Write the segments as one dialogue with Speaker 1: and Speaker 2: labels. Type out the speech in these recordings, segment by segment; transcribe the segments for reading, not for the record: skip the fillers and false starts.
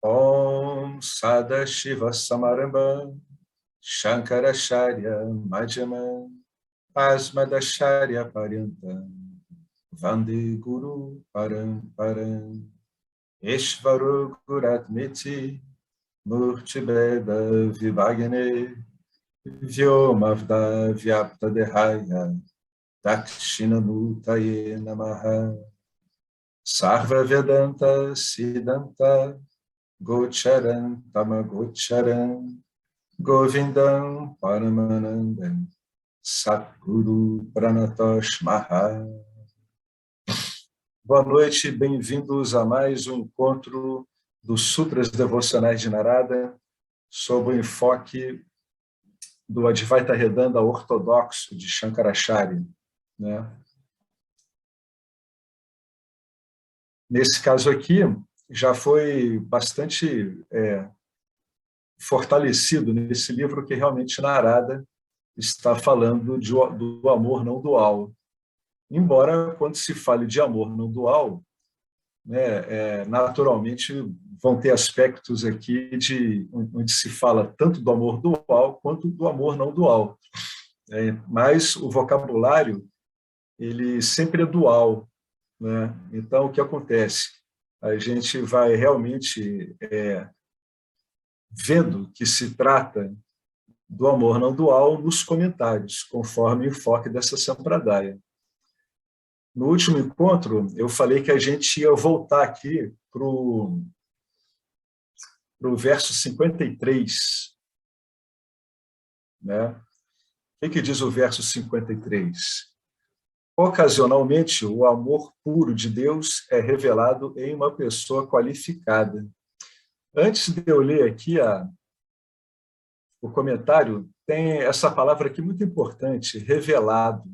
Speaker 1: Om Sadashiva Samarambha Shankaracharya Madhyamam Asmadacharya Paryantam Vande Guru Paramparam Ishvaro Guratmiti Murtibheda Vibhagne Vyomavda Vyapta Dehaya Dakshinamutaye Namaha Sarva Vedanta Siddhanta Gocharan Tamagocharan Govindam Paramanandam Satguru Pranatosh Maha. Boa noite, bem-vindos a mais um encontro dos Sutras Devocionais de Narada, sob o enfoque do Advaita Vedanta ortodoxo de Shankaracharya, né? Nesse caso aqui, já foi bastante fortalecido nesse livro que realmente Narada está falando do amor não dual. Embora, quando se fale de amor não dual, né, naturalmente vão ter aspectos aqui onde se fala tanto do amor dual quanto do amor não dual. Mas o vocabulário ele sempre é dual, né? Então, o que acontece? A gente vai realmente vendo que se trata do amor não dual nos comentários, conforme o enfoque dessa Sampradaya. No último encontro, eu falei que a gente ia voltar aqui para o verso 53. Né? O que diz o verso 53? Ocasionalmente, o amor puro de Deus é revelado em uma pessoa qualificada. Antes de eu ler aqui o comentário, tem essa palavra aqui muito importante, revelado.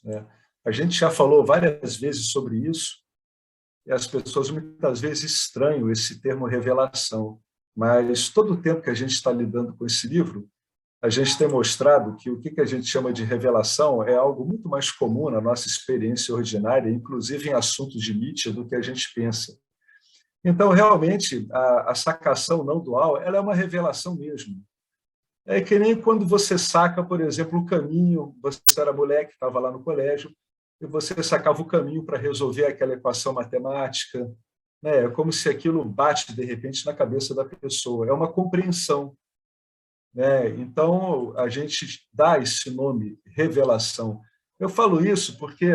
Speaker 1: Né? A gente já falou várias vezes sobre isso, e as pessoas muitas vezes estranham esse termo revelação, mas todo o tempo que a gente está lidando com esse livro, a gente tem mostrado que o que a gente chama de revelação é algo muito mais comum na nossa experiência ordinária, inclusive em assuntos de Nietzsche, do que a gente pensa. Então, realmente, a sacação não dual ela é uma revelação mesmo. É que nem quando você saca, por exemplo, o caminho, você era moleque, estava lá no colégio, e você sacava o caminho para resolver aquela equação matemática. Né? É como se aquilo bate, de repente, na cabeça da pessoa. É uma compreensão. Né? Então, a gente dá esse nome revelação. Eu falo isso porque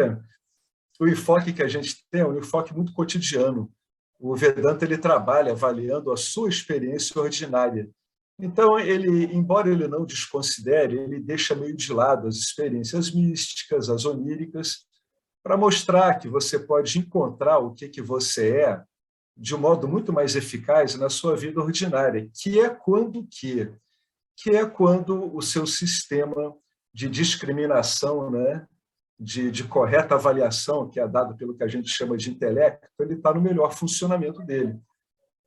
Speaker 1: o enfoque que a gente tem é um enfoque muito cotidiano. O Vedanta ele trabalha avaliando a sua experiência ordinária. Então, embora ele não desconsidere, ele deixa meio de lado as experiências místicas, as oníricas, para mostrar que você pode encontrar o que você é de um modo muito mais eficaz na sua vida ordinária, que é quando o seu sistema de discriminação, né, de correta avaliação, que é dado pelo que a gente chama de intelecto, ele está no melhor funcionamento dele.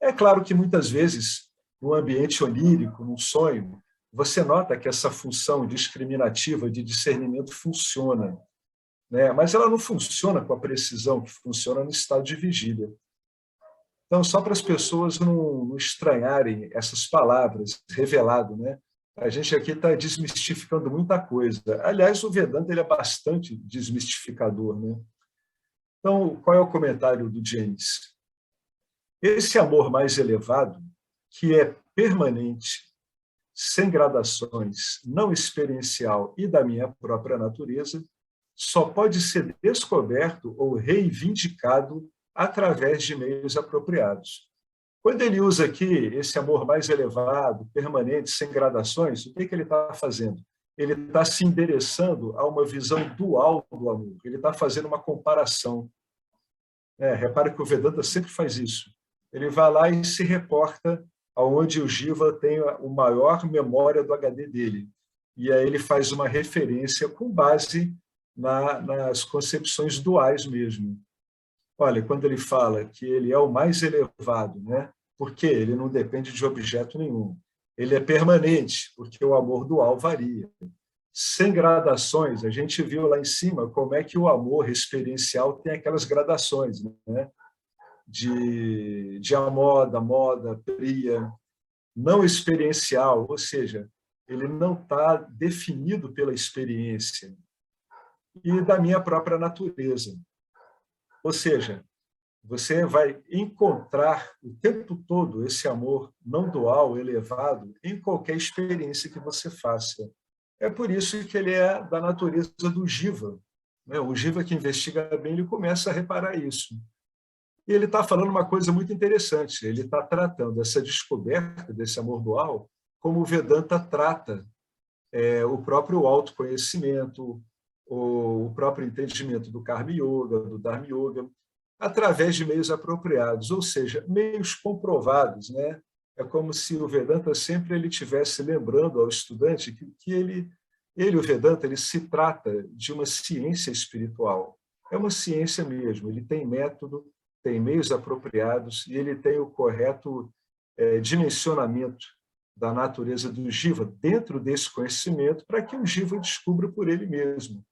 Speaker 1: É claro que muitas vezes, no ambiente onírico, num sonho, você nota que essa função discriminativa de discernimento funciona, né? Mas ela não funciona com a precisão que funciona no estado de vigília. Então, só para as pessoas não estranharem essas palavras, revelado, né? A gente aqui está desmistificando muita coisa. Aliás, o Vedanta ele é bastante desmistificador, né? Então, qual é o comentário do James? Esse amor mais elevado, que é permanente, sem gradações, não experiencial e da minha própria natureza, só pode ser descoberto ou reivindicado através de meios apropriados. Quando ele usa aqui esse amor mais elevado, permanente, sem gradações, o que ele está fazendo? Ele está se endereçando a uma visão dual do amor. Ele está fazendo uma comparação. Repare que o Vedanta sempre faz isso. Ele vai lá e se reporta aonde o Jiva tem a maior memória do HD dele. E aí ele faz uma referência com base nas concepções duais mesmo. Olha, quando ele fala que ele é o mais elevado, né? Porque ele não depende de objeto nenhum. Ele é permanente, porque o amor dual varia. Sem gradações, a gente viu lá em cima como é que o amor experiencial tem aquelas gradações, né? de amoda, moda, priya, não experiencial, ou seja, ele não está definido pela experiência, e da minha própria natureza. Ou seja, você vai encontrar o tempo todo esse amor não dual, elevado, em qualquer experiência que você faça. É por isso que ele é da natureza do Jiva. O Jiva que investiga bem, ele começa a reparar isso. E ele está falando uma coisa muito interessante. Ele está tratando essa descoberta desse amor dual como o Vedanta trata o próprio autoconhecimento, o próprio entendimento do Karma Yoga, do Dharma Yoga, através de meios apropriados, ou seja, meios comprovados, né? É como se o Vedanta sempre ele tivesse lembrando ao estudante que o Vedanta, ele se trata de uma ciência espiritual. É uma ciência mesmo, ele tem método, tem meios apropriados e ele tem o correto dimensionamento da natureza do Jiva dentro desse conhecimento para que o Jiva descubra por ele mesmo,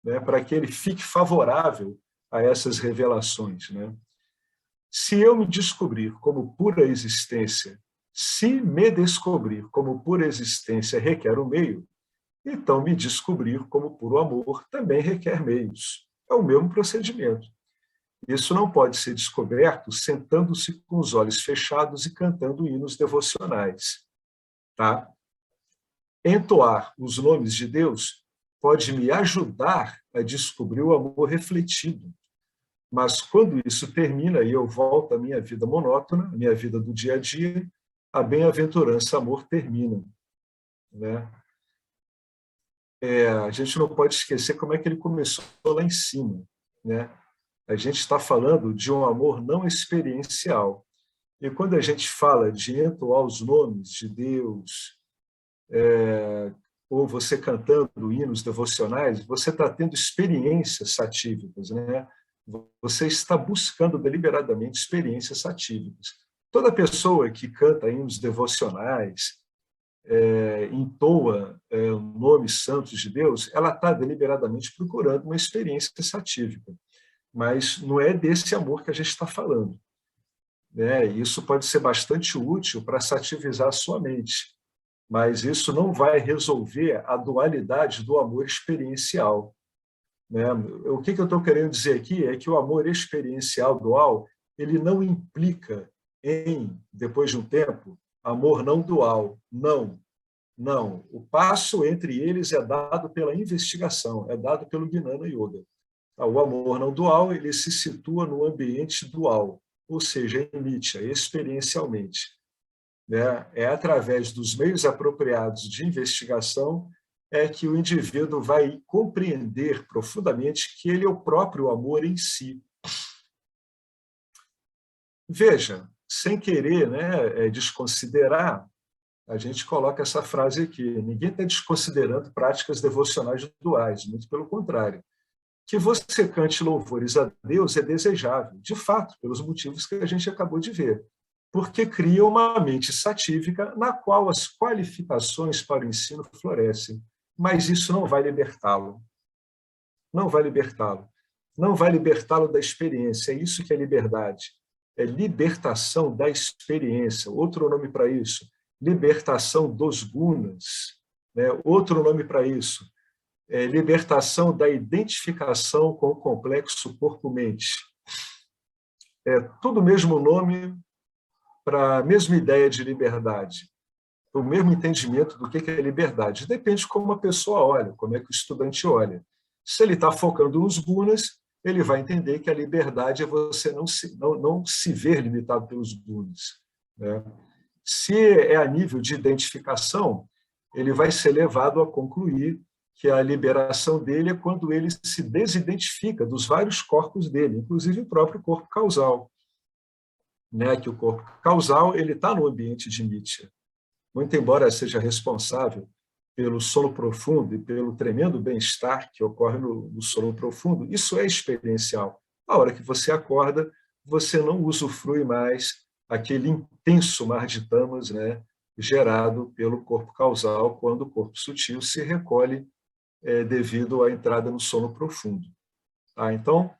Speaker 1: né? Para que ele fique favorável a essas revelações, né? Se eu me descobrir como pura existência, se me descobrir como pura existência requer um meio, então me descobrir como puro amor também requer meios. É o mesmo procedimento. Isso não pode ser descoberto sentando-se com os olhos fechados e cantando hinos devocionais. Tá? Entoar os nomes de Deus pode me ajudar a descobrir o amor refletido. Mas quando isso termina e eu volto à minha vida monótona, à minha vida do dia a dia, a bem-aventurança amor termina, né? A gente não pode esquecer como é que ele começou lá em cima, né? A gente está falando de um amor não experiencial. E quando a gente fala de entoar os nomes de Deus, ou você cantando hinos devocionais, você está tendo experiências satívicas, né? Você está buscando deliberadamente experiências satívicas. Toda pessoa que canta hinos devocionais, entoa nomes santos de Deus, ela está deliberadamente procurando uma experiência satívica. Mas não é desse amor que a gente está falando, né? Isso pode ser bastante útil para sativizar a sua mente, mas isso não vai resolver a dualidade do amor experiencial, né? O que eu estou querendo dizer aqui é que o amor experiencial dual ele não implica em, depois de um tempo, amor não dual. Não, não. O passo entre eles é dado pela investigação, é dado pelo Gnana Yoga. O amor não dual ele se situa no ambiente dual, ou seja, em Nitya, experiencialmente, né? É através dos meios apropriados de investigação que o indivíduo vai compreender profundamente que ele é o próprio amor em si. Veja, sem querer, né, desconsiderar, a gente coloca essa frase aqui: ninguém está desconsiderando práticas devocionais duais, muito pelo contrário. Que você cante louvores a Deus é desejável, de fato, pelos motivos que a gente acabou de ver, porque cria uma mente satívica na qual as qualificações para o ensino florescem, mas isso não vai libertá-lo. Não vai libertá-lo. Não vai libertá-lo da experiência. É isso que é liberdade. É libertação da experiência. Outro nome para isso, libertação dos gunas, né? Outro nome para isso, libertação da identificação com o complexo corpo-mente. É tudo o mesmo nome para a mesma ideia de liberdade, o mesmo entendimento do que é liberdade. Depende de como a pessoa olha, como é que o estudante olha. Se ele está focando nos gunas, ele vai entender que a liberdade é você não se ver limitado pelos gunas, né? Se é a nível de identificação, ele vai ser levado a concluir que a liberação dele é quando ele se desidentifica dos vários corpos dele, inclusive o próprio corpo causal, né? Que o corpo causal ele está no ambiente de Nitya. Muito embora seja responsável pelo sono profundo e pelo tremendo bem-estar que ocorre no sono profundo, isso é experiencial. A hora que você acorda, você não usufrui mais aquele intenso mar de tamas, né, gerado pelo corpo causal quando o corpo sutil se recolhe devido à entrada no sono profundo. Tá? Então,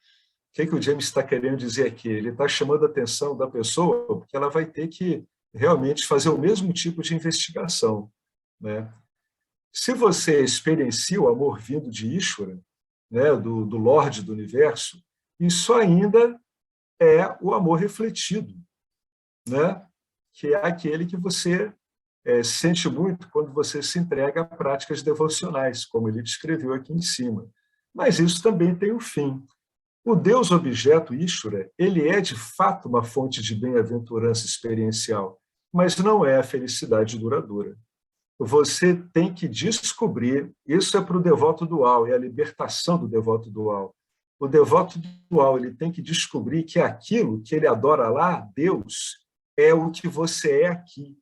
Speaker 1: que o James está querendo dizer aqui? Ele está chamando a atenção da pessoa porque ela vai ter que realmente fazer o mesmo tipo de investigação, né? Se você experiencia o amor vindo de Ishvara, né, do Lorde do Universo, isso ainda é o amor refletido, né? Que é aquele que você sente muito quando você se entrega a práticas devocionais, como ele descreveu aqui em cima. Mas isso também tem um fim. O Deus objeto, Ishvara, ele é de fato uma fonte de bem-aventurança experiencial, mas não é a felicidade duradoura. Você tem que descobrir, isso é para o devoto dual, é a libertação do devoto dual. O devoto dual ele tem que descobrir que aquilo que ele adora lá, Deus, é o que você é aqui.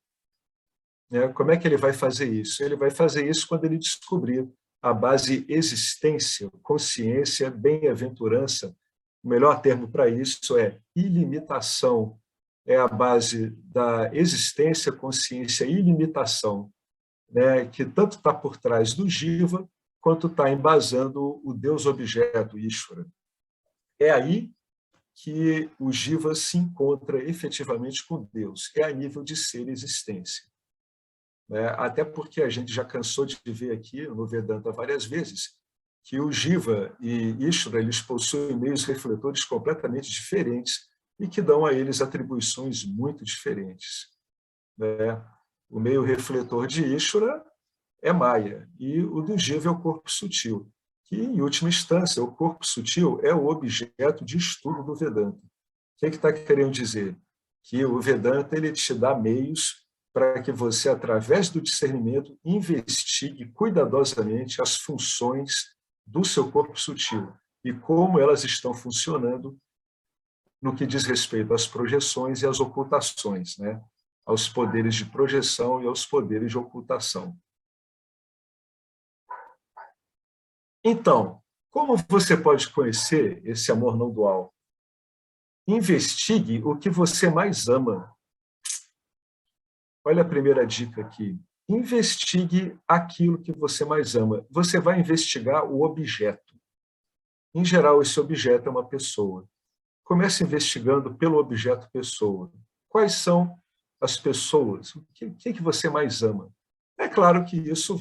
Speaker 1: Como é que ele vai fazer isso? Ele vai fazer isso quando ele descobrir a base existência, consciência, bem-aventurança. O melhor termo para isso é ilimitação. É a base da existência, consciência e ilimitação, né, que tanto está por trás do Jiva, quanto está embasando o Deus objeto, Ishvara. É aí que o Jiva se encontra efetivamente com Deus, é a nível de ser e existência. Até porque a gente já cansou de ver aqui no Vedanta várias vezes que o Jiva e Ishvara eles possuem meios refletores completamente diferentes e que dão a eles atribuições muito diferentes. O meio refletor de Ishvara é Maya e o do Jiva é o corpo sutil, que, em última instância, o corpo sutil é o objeto de estudo do Vedanta. O que está querendo dizer? Que o Vedanta ele te dá meios para que você, através do discernimento, investigue cuidadosamente as funções do seu corpo sutil e como elas estão funcionando no que diz respeito às projeções e às ocultações, né? Aos poderes de projeção e aos poderes de ocultação. Então, como você pode conhecer esse amor não dual? Investigue o que você mais ama. Olha a primeira dica aqui. Investigue aquilo que você mais ama. Você vai investigar o objeto. Em geral, esse objeto é uma pessoa. Comece investigando pelo objeto pessoa. Quais são as pessoas? O que você mais ama? É claro que isso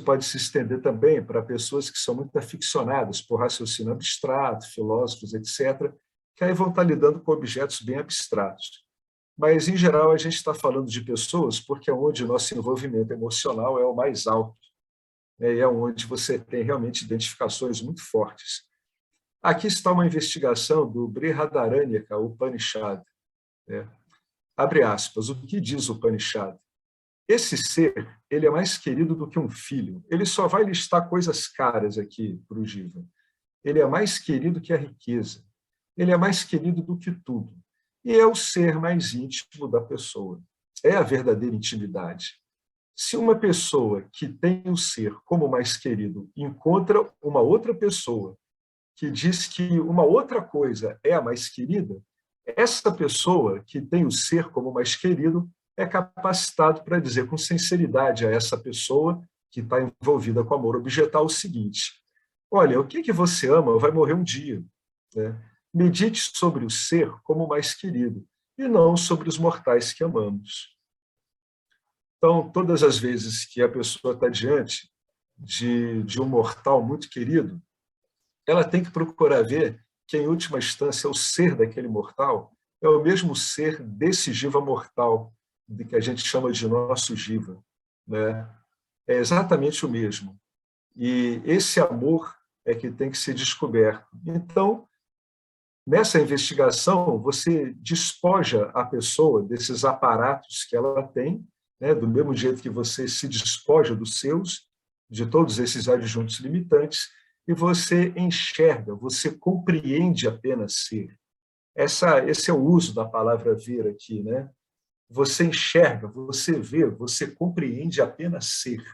Speaker 1: pode se estender também para pessoas que são muito aficionadas por raciocínio abstrato, filósofos, etc., que aí vão estar lidando com objetos bem abstratos. Mas, em geral, a gente está falando de pessoas porque é onde o nosso envolvimento emocional é o mais alto, né? E é onde você tem realmente identificações muito fortes. Aqui está uma investigação do Brihadaranyaka Upanishad. Abre aspas, o que diz o Upanishad? Esse ser, ele é mais querido do que um filho. Ele só vai listar coisas caras aqui para o Jiva. Ele é mais querido que a riqueza. Ele é mais querido do que tudo. E é o ser mais íntimo da pessoa. É a verdadeira intimidade. Se uma pessoa que tem o ser como mais querido encontra uma outra pessoa que diz que uma outra coisa é a mais querida, essa pessoa que tem o ser como mais querido é capacitado para dizer com sinceridade a essa pessoa que está envolvida com amor objetal o seguinte: olha, o que você ama vai morrer um dia. Né? Medite sobre o ser como o mais querido e não sobre os mortais que amamos. Então, todas as vezes que a pessoa está diante de um mortal muito querido, ela tem que procurar ver que, em última instância, o ser daquele mortal é o mesmo ser desse Jiva mortal, de que a gente chama de nosso Jiva. Né? É exatamente o mesmo. E esse amor é que tem que ser descoberto. Então, nessa investigação, você despoja a pessoa desses aparatos que ela tem, né, do mesmo jeito que você se despoja dos seus, de todos esses adjuntos limitantes, e você enxerga, você compreende apenas ser. Esse é o uso da palavra ver aqui, né? Você enxerga, você vê, você compreende apenas ser,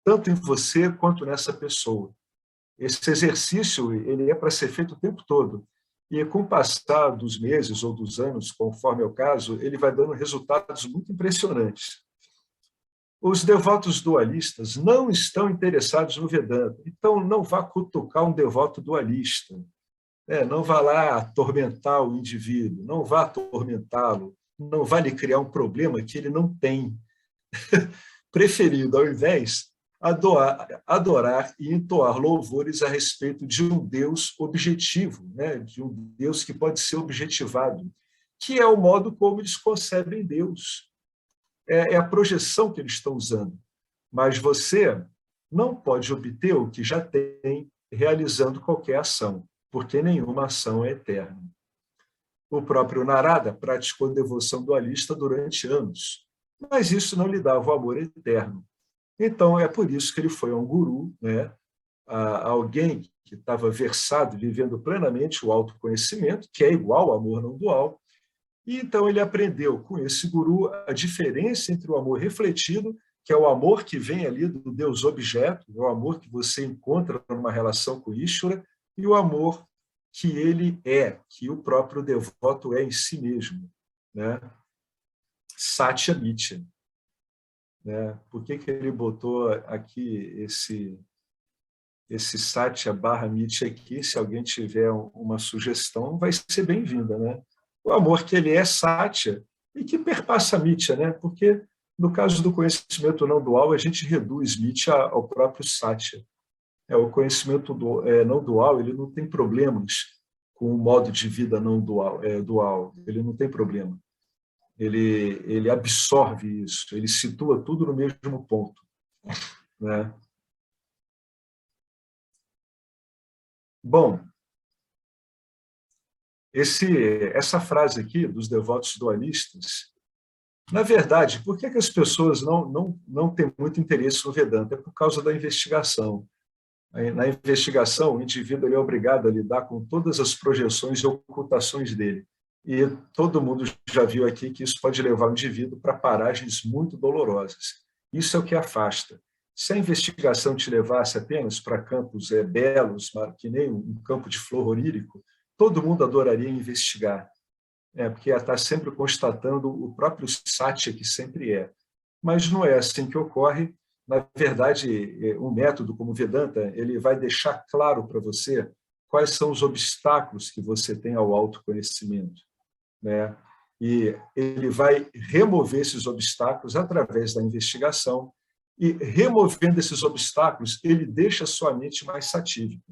Speaker 1: tanto em você quanto nessa pessoa. Esse exercício ele é para ser feito o tempo todo. E com o passar dos meses ou dos anos, conforme é o caso, ele vai dando resultados muito impressionantes. Os devotos dualistas não estão interessados no Vedanta, então não vá cutucar um devoto dualista. Não vá lá atormentar o indivíduo, não vá atormentá-lo, não vá lhe criar um problema que ele não tem. Preferido, ao invés, adorar e entoar louvores a respeito de um Deus objetivo, né? De um Deus que pode ser objetivado, que é o modo como eles concebem Deus. É a projeção que eles estão usando. Mas você não pode obter o que já tem realizando qualquer ação, porque nenhuma ação é eterna. O próprio Narada praticou devoção dualista durante anos, mas isso não lhe dava o amor eterno. Então, é por isso que ele foi a um guru, né? A alguém que estava versado, vivendo plenamente o autoconhecimento, que é igual ao amor não dual. E então ele aprendeu com esse guru a diferença entre o amor refletido, que é o amor que vem ali do Deus objeto, é o amor que você encontra numa relação com Ishvara, e o amor que ele é, que o próprio devoto é em si mesmo, né? Satya Mitya. Né? Por que ele botou aqui esse Satya barra Mitya aqui? Se alguém tiver uma sugestão, vai ser bem-vinda, né? O amor que ele é Satya e que perpassa Mitya, né? Porque no caso do conhecimento não dual, a gente reduz Mitya ao próprio Satya. O conhecimento não dual, ele não tem problemas com o modo de vida não dual, dual. Ele não tem problema. Ele absorve isso, ele situa tudo no mesmo ponto, né? Bom, essa frase aqui dos devotos dualistas, na verdade, por que as pessoas não têm muito interesse no Vedanta? É por causa da investigação. Na investigação, o indivíduo ele é obrigado a lidar com todas as projeções e ocultações dele. E todo mundo já viu aqui que isso pode levar o indivíduo para paragens muito dolorosas. Isso é o que afasta. Se a investigação te levasse apenas para campos belos, que nem um campo de flor orírico, todo mundo adoraria investigar, porque está sempre constatando o próprio Satya que sempre é. Mas não é assim que ocorre. Na verdade, um método como o Vedanta, ele vai deixar claro para você quais são os obstáculos que você tem ao autoconhecimento, né? E ele vai remover esses obstáculos através da investigação, e removendo esses obstáculos, ele deixa a sua mente mais satívica,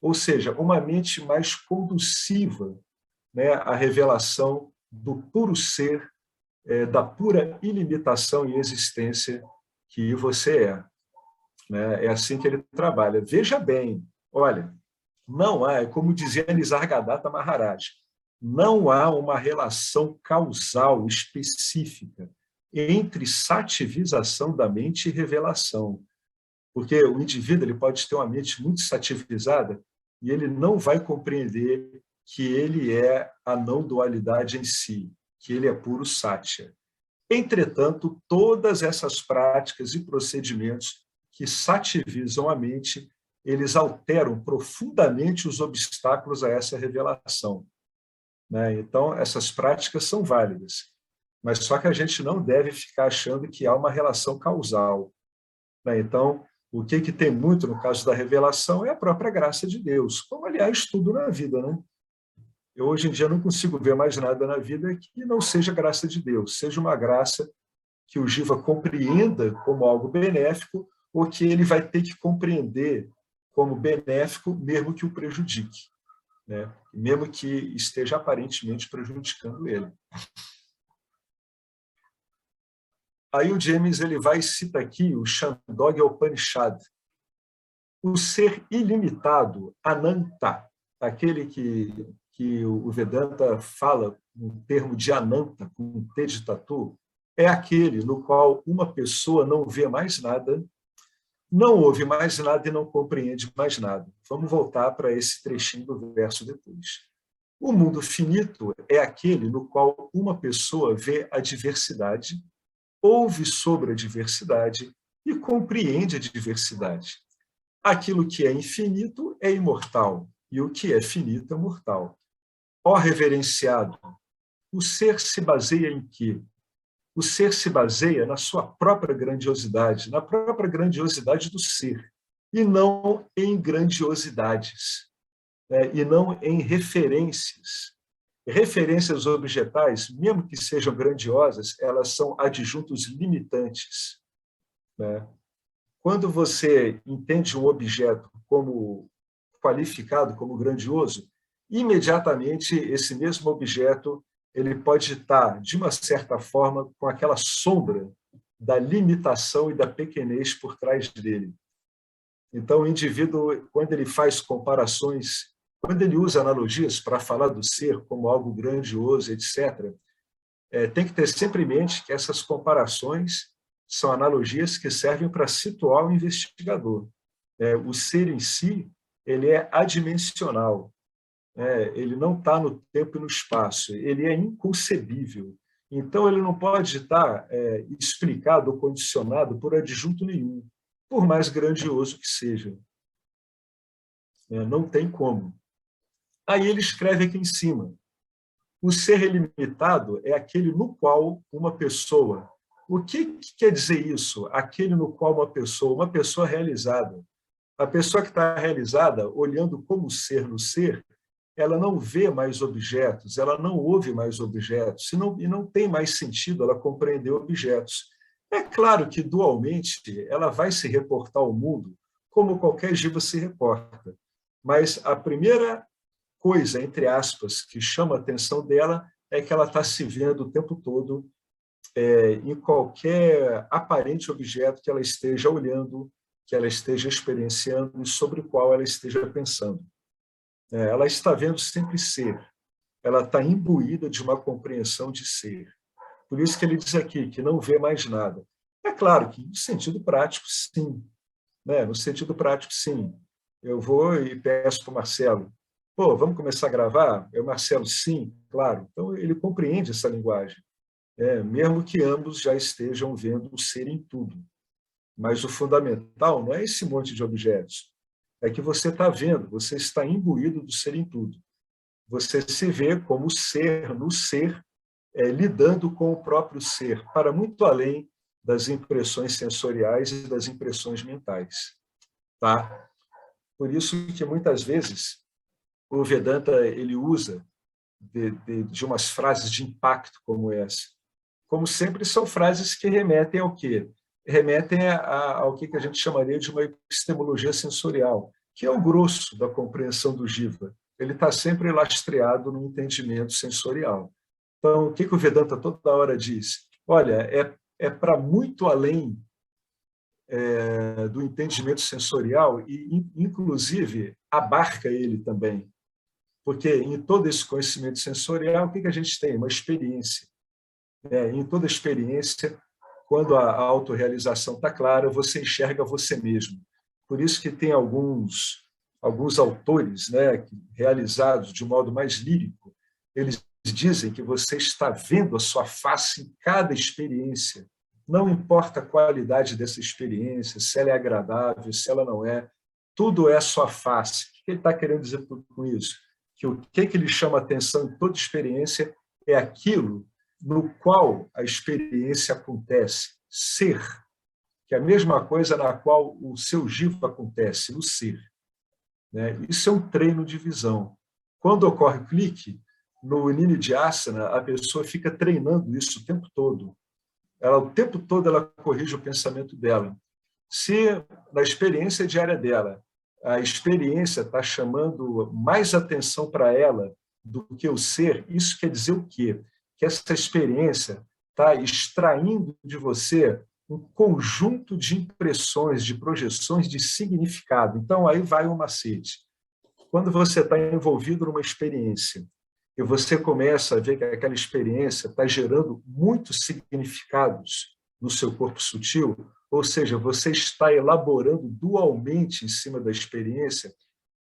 Speaker 1: ou seja, uma mente mais conduciva, né, à revelação do puro ser, da pura ilimitação e existência que você é. Né? É assim que ele trabalha. Veja bem, olha, não há, como dizia Nisargadatta Maharaj, não há uma relação causal específica entre sativização da mente e revelação. Porque o indivíduo ele pode ter uma mente muito sativizada e ele não vai compreender que ele é a não dualidade em si, que ele é puro Satya. Entretanto, todas essas práticas e procedimentos que sativizam a mente, eles alteram profundamente os obstáculos a essa revelação. Né? Então, essas práticas são válidas, mas só que a gente não deve ficar achando que há uma relação causal. Né? Então, o que tem muito no caso da revelação é a própria graça de Deus, como, aliás, tudo na vida. Né? Eu, hoje em dia, não consigo ver mais nada na vida que não seja graça de Deus, seja uma graça que o Jiva compreenda como algo benéfico ou que ele vai ter que compreender como benéfico, mesmo que o prejudique, né? Mesmo que esteja aparentemente prejudicando ele. Aí o James ele vai e cita aqui o Chandogya Upanishad, o ser ilimitado, Ananta, aquele que o Vedanta fala no termo de Ananta, com um T de tatu, é aquele no qual uma pessoa não vê mais nada, não ouve mais nada e não compreende mais nada. Vamos voltar para esse trechinho do verso depois. O mundo finito é aquele no qual uma pessoa vê a diversidade, ouve sobre a diversidade e compreende a diversidade. Aquilo que é infinito é imortal e o que é finito é mortal. Ó reverenciado, o ser se baseia em quê? O ser se baseia na sua própria grandiosidade, na própria grandiosidade do ser, e não em grandiosidades. e não em referências. Referências objetais, mesmo que sejam grandiosas, elas são adjuntos limitantes, né? Quando você entende um objeto como qualificado, como grandioso, imediatamente esse mesmo objeto ele pode estar, de uma certa forma, com aquela sombra da limitação e da pequenez por trás dele. Então, o indivíduo, quando ele faz comparações, quando ele usa analogias para falar do ser como algo grandioso, etc., tem que ter sempre em mente que essas comparações são analogias que servem para situar o investigador. O ser em si, ele é adimensional, ele não está no tempo e no espaço, ele é inconcebível. Então, ele não pode estar explicado ou condicionado por adjunto nenhum, por mais grandioso que seja. Não tem como. Aí ele escreve aqui em cima: o ser ilimitado é aquele no qual uma pessoa... O que quer dizer isso? Aquele no qual uma pessoa realizada. A pessoa que está realizada, olhando como ser no ser, ela não vê mais objetos, ela não ouve mais objetos, e não tem mais sentido ela compreender objetos. É claro que, dualmente, ela vai se reportar ao mundo como qualquer jiva se reporta, mas a primeira coisa, entre aspas, que chama a atenção dela é que ela está se vendo o tempo todo em qualquer aparente objeto que ela esteja olhando, que ela esteja experienciando e sobre o qual ela esteja pensando. Ela está vendo sempre ser, ela está imbuída de uma compreensão de ser. Por isso que ele diz aqui que não vê mais nada. É claro que, no sentido prático, sim. No sentido prático, sim. Eu vou e peço para o Marcelo: pô, vamos começar a gravar? O Marcelo: sim, claro. Então, ele compreende essa linguagem, mesmo que ambos já estejam vendo o ser em tudo. Mas o fundamental não é esse monte de objetos, é que você está vendo, você está imbuído do ser em tudo. Você se vê como ser no ser, lidando com o próprio ser, para muito além das impressões sensoriais e das impressões mentais. Tá? Por isso que, muitas vezes, o Vedanta ele usa de umas frases de impacto como essa. Como sempre, são frases que remetem ao quê? Remetem ao que a gente chamaria de uma epistemologia sensorial, que é o grosso da compreensão do Jiva. Ele está sempre lastreado no entendimento sensorial. Então, o que o Vedanta toda hora diz? Olha, é para muito além do entendimento sensorial e, inclusive, abarca ele também. Porque em todo esse conhecimento sensorial, o que a gente tem? Uma experiência. Em toda experiência, quando a autorrealização está clara, você enxerga você mesmo. Por isso que tem alguns autores, realizados de um modo mais lírico, eles dizem que você está vendo a sua face em cada experiência. Não importa a qualidade dessa experiência, se ela é agradável, se ela não é, tudo é a sua face. O que ele está querendo dizer com isso? Que o que ele chama atenção em toda experiência é aquilo no qual a experiência acontece, ser, que é a mesma coisa na qual o seu jiva acontece, no ser. Isso é um treino de visão. Quando ocorre clique, no Nididhyasana, a pessoa fica treinando isso o tempo todo. O tempo todo ela corrige o pensamento dela. Se na experiência diária dela, a experiência está chamando mais atenção para ela do que o ser, isso quer dizer o quê? Que essa experiência está extraindo de você um conjunto de impressões, de projeções de significado. Então, aí vai o macete. Quando você está envolvido numa experiência e você começa a ver que aquela experiência está gerando muitos significados no seu corpo sutil, ou seja, você está elaborando dualmente em cima da experiência,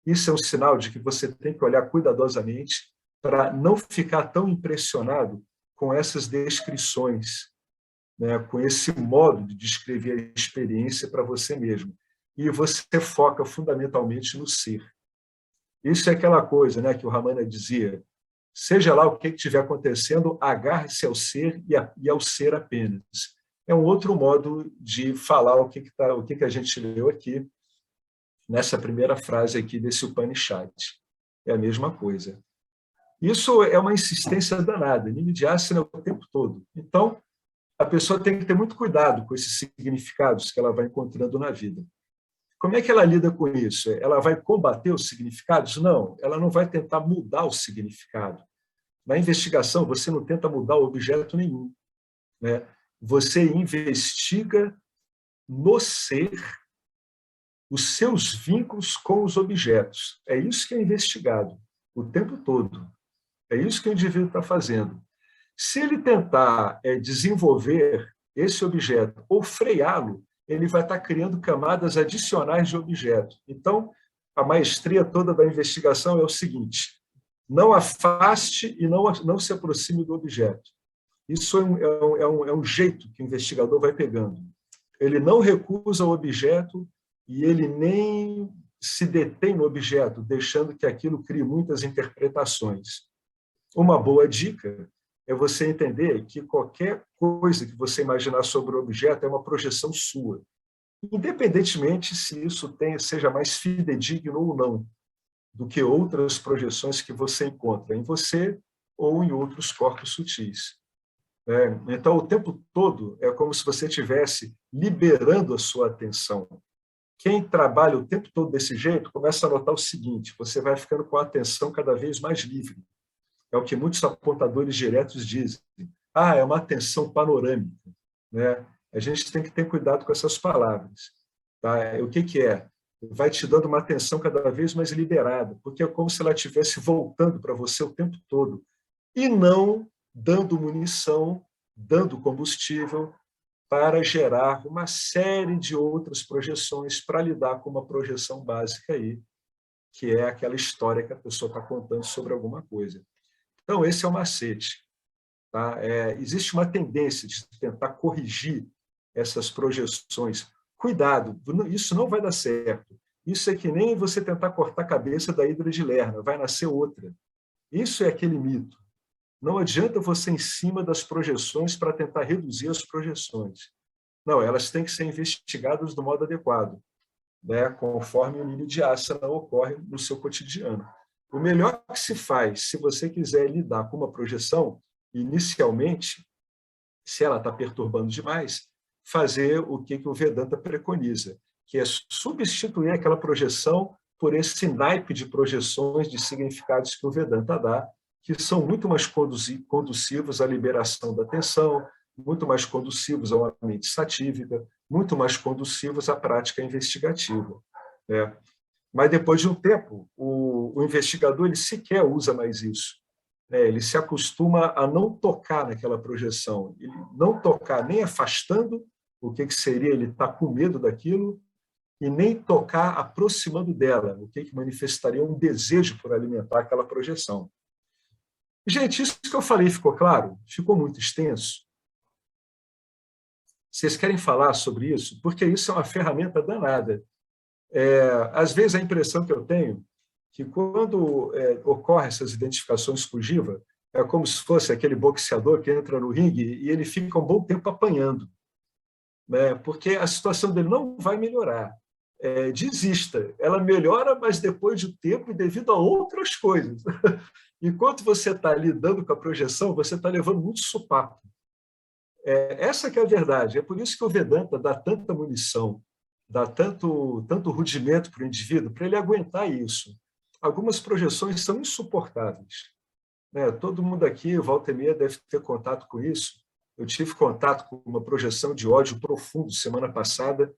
Speaker 1: isso é um sinal de que você tem que olhar cuidadosamente para não ficar tão impressionado com essas descrições, com esse modo de descrever a experiência para você mesmo. E você foca fundamentalmente no ser. Isso é aquela coisa, que o Ramana dizia: seja lá o que estiver acontecendo, agarre-se ao ser e ao ser apenas. É um outro modo de falar o que a gente leu aqui, nessa primeira frase aqui desse Upanishad. é a mesma coisa. Isso é uma insistência danada, nimidiácena o tempo todo. Então, a pessoa tem que ter muito cuidado com esses significados que ela vai encontrando na vida. Como é que ela lida com isso? Ela vai combater os significados? Não, ela não vai tentar mudar o significado. Na investigação, você não tenta mudar objeto nenhum, né? Você investiga no ser os seus vínculos com os objetos. É isso que é investigado o tempo todo. É isso que o indivíduo está fazendo. Se ele tentar desenvolver esse objeto ou freá-lo, ele vai estar criando camadas adicionais de objeto. Então, a maestria toda da investigação é o seguinte: não afaste e não se aproxime do objeto. Isso é um jeito que o investigador vai pegando. Ele não recusa o objeto e ele nem se detém no objeto, deixando que aquilo crie muitas interpretações. Uma boa dica é você entender que qualquer coisa que você imaginar sobre o objeto é uma projeção sua, independentemente se isso seja mais fidedigno ou não do que outras projeções que você encontra em você ou em outros corpos sutis. Então, o tempo todo é como se você estivesse liberando a sua atenção. Quem trabalha o tempo todo desse jeito começa a notar o seguinte: você vai ficando com a atenção cada vez mais livre. É o que muitos apontadores diretos dizem. É uma atenção panorâmica, né? A gente tem que ter cuidado com essas palavras. Tá? O que é? Vai te dando uma atenção cada vez mais liberada, porque é como se ela estivesse voltando para você o tempo todo, e não dando munição, dando combustível para gerar uma série de outras projeções para lidar com uma projeção básica aí, que é aquela história que a pessoa está contando sobre alguma coisa. Então, esse é o macete. Tá? Existe uma tendência de tentar corrigir essas projeções. Cuidado, isso não vai dar certo. Isso é que nem você tentar cortar a cabeça da hidra de Lerna, vai nascer outra. Isso é aquele mito. Não adianta você ir em cima das projeções para tentar reduzir as projeções. Não, elas têm que ser investigadas do modo adequado, né, conforme o nível de asana ocorre no seu cotidiano. O melhor que se faz, se você quiser lidar com uma projeção, inicialmente, se ela está perturbando demais, fazer o que o Vedanta preconiza, que é substituir aquela projeção por esse naipe de projeções de significados que o Vedanta dá, que são muito mais conducivos à liberação da atenção, muito mais conducivos a uma mente satívica, muito mais conducivos à prática investigativa. Né? Mas, depois de um tempo, o investigador ele sequer usa mais isso. Ele se acostuma a não tocar naquela projeção, ele não tocar nem afastando, o que seria ele estar com medo daquilo, e nem tocar aproximando dela, o que manifestaria um desejo por alimentar aquela projeção. Gente, isso que eu falei ficou claro? Ficou muito extenso? Vocês querem falar sobre isso? Porque isso é uma ferramenta danada. Às vezes, a impressão que eu tenho que quando ocorrem essas identificações com Jiva, é como se fosse aquele boxeador que entra no ringue e ele fica um bom tempo apanhando, né? Porque a situação dele não vai melhorar. Desista. Ela melhora, mas depois de um tempo e devido a outras coisas. Enquanto você está lidando com a projeção, você está levando muito supapo. Essa que é a verdade. É por isso que o Vedanta dá tanta munição, dá tanto rudimento para o indivíduo, para ele aguentar isso. Algumas projeções são insuportáveis. Todo mundo aqui, volta e meia, deve ter contato com isso. Eu tive contato com uma projeção de ódio profundo semana passada.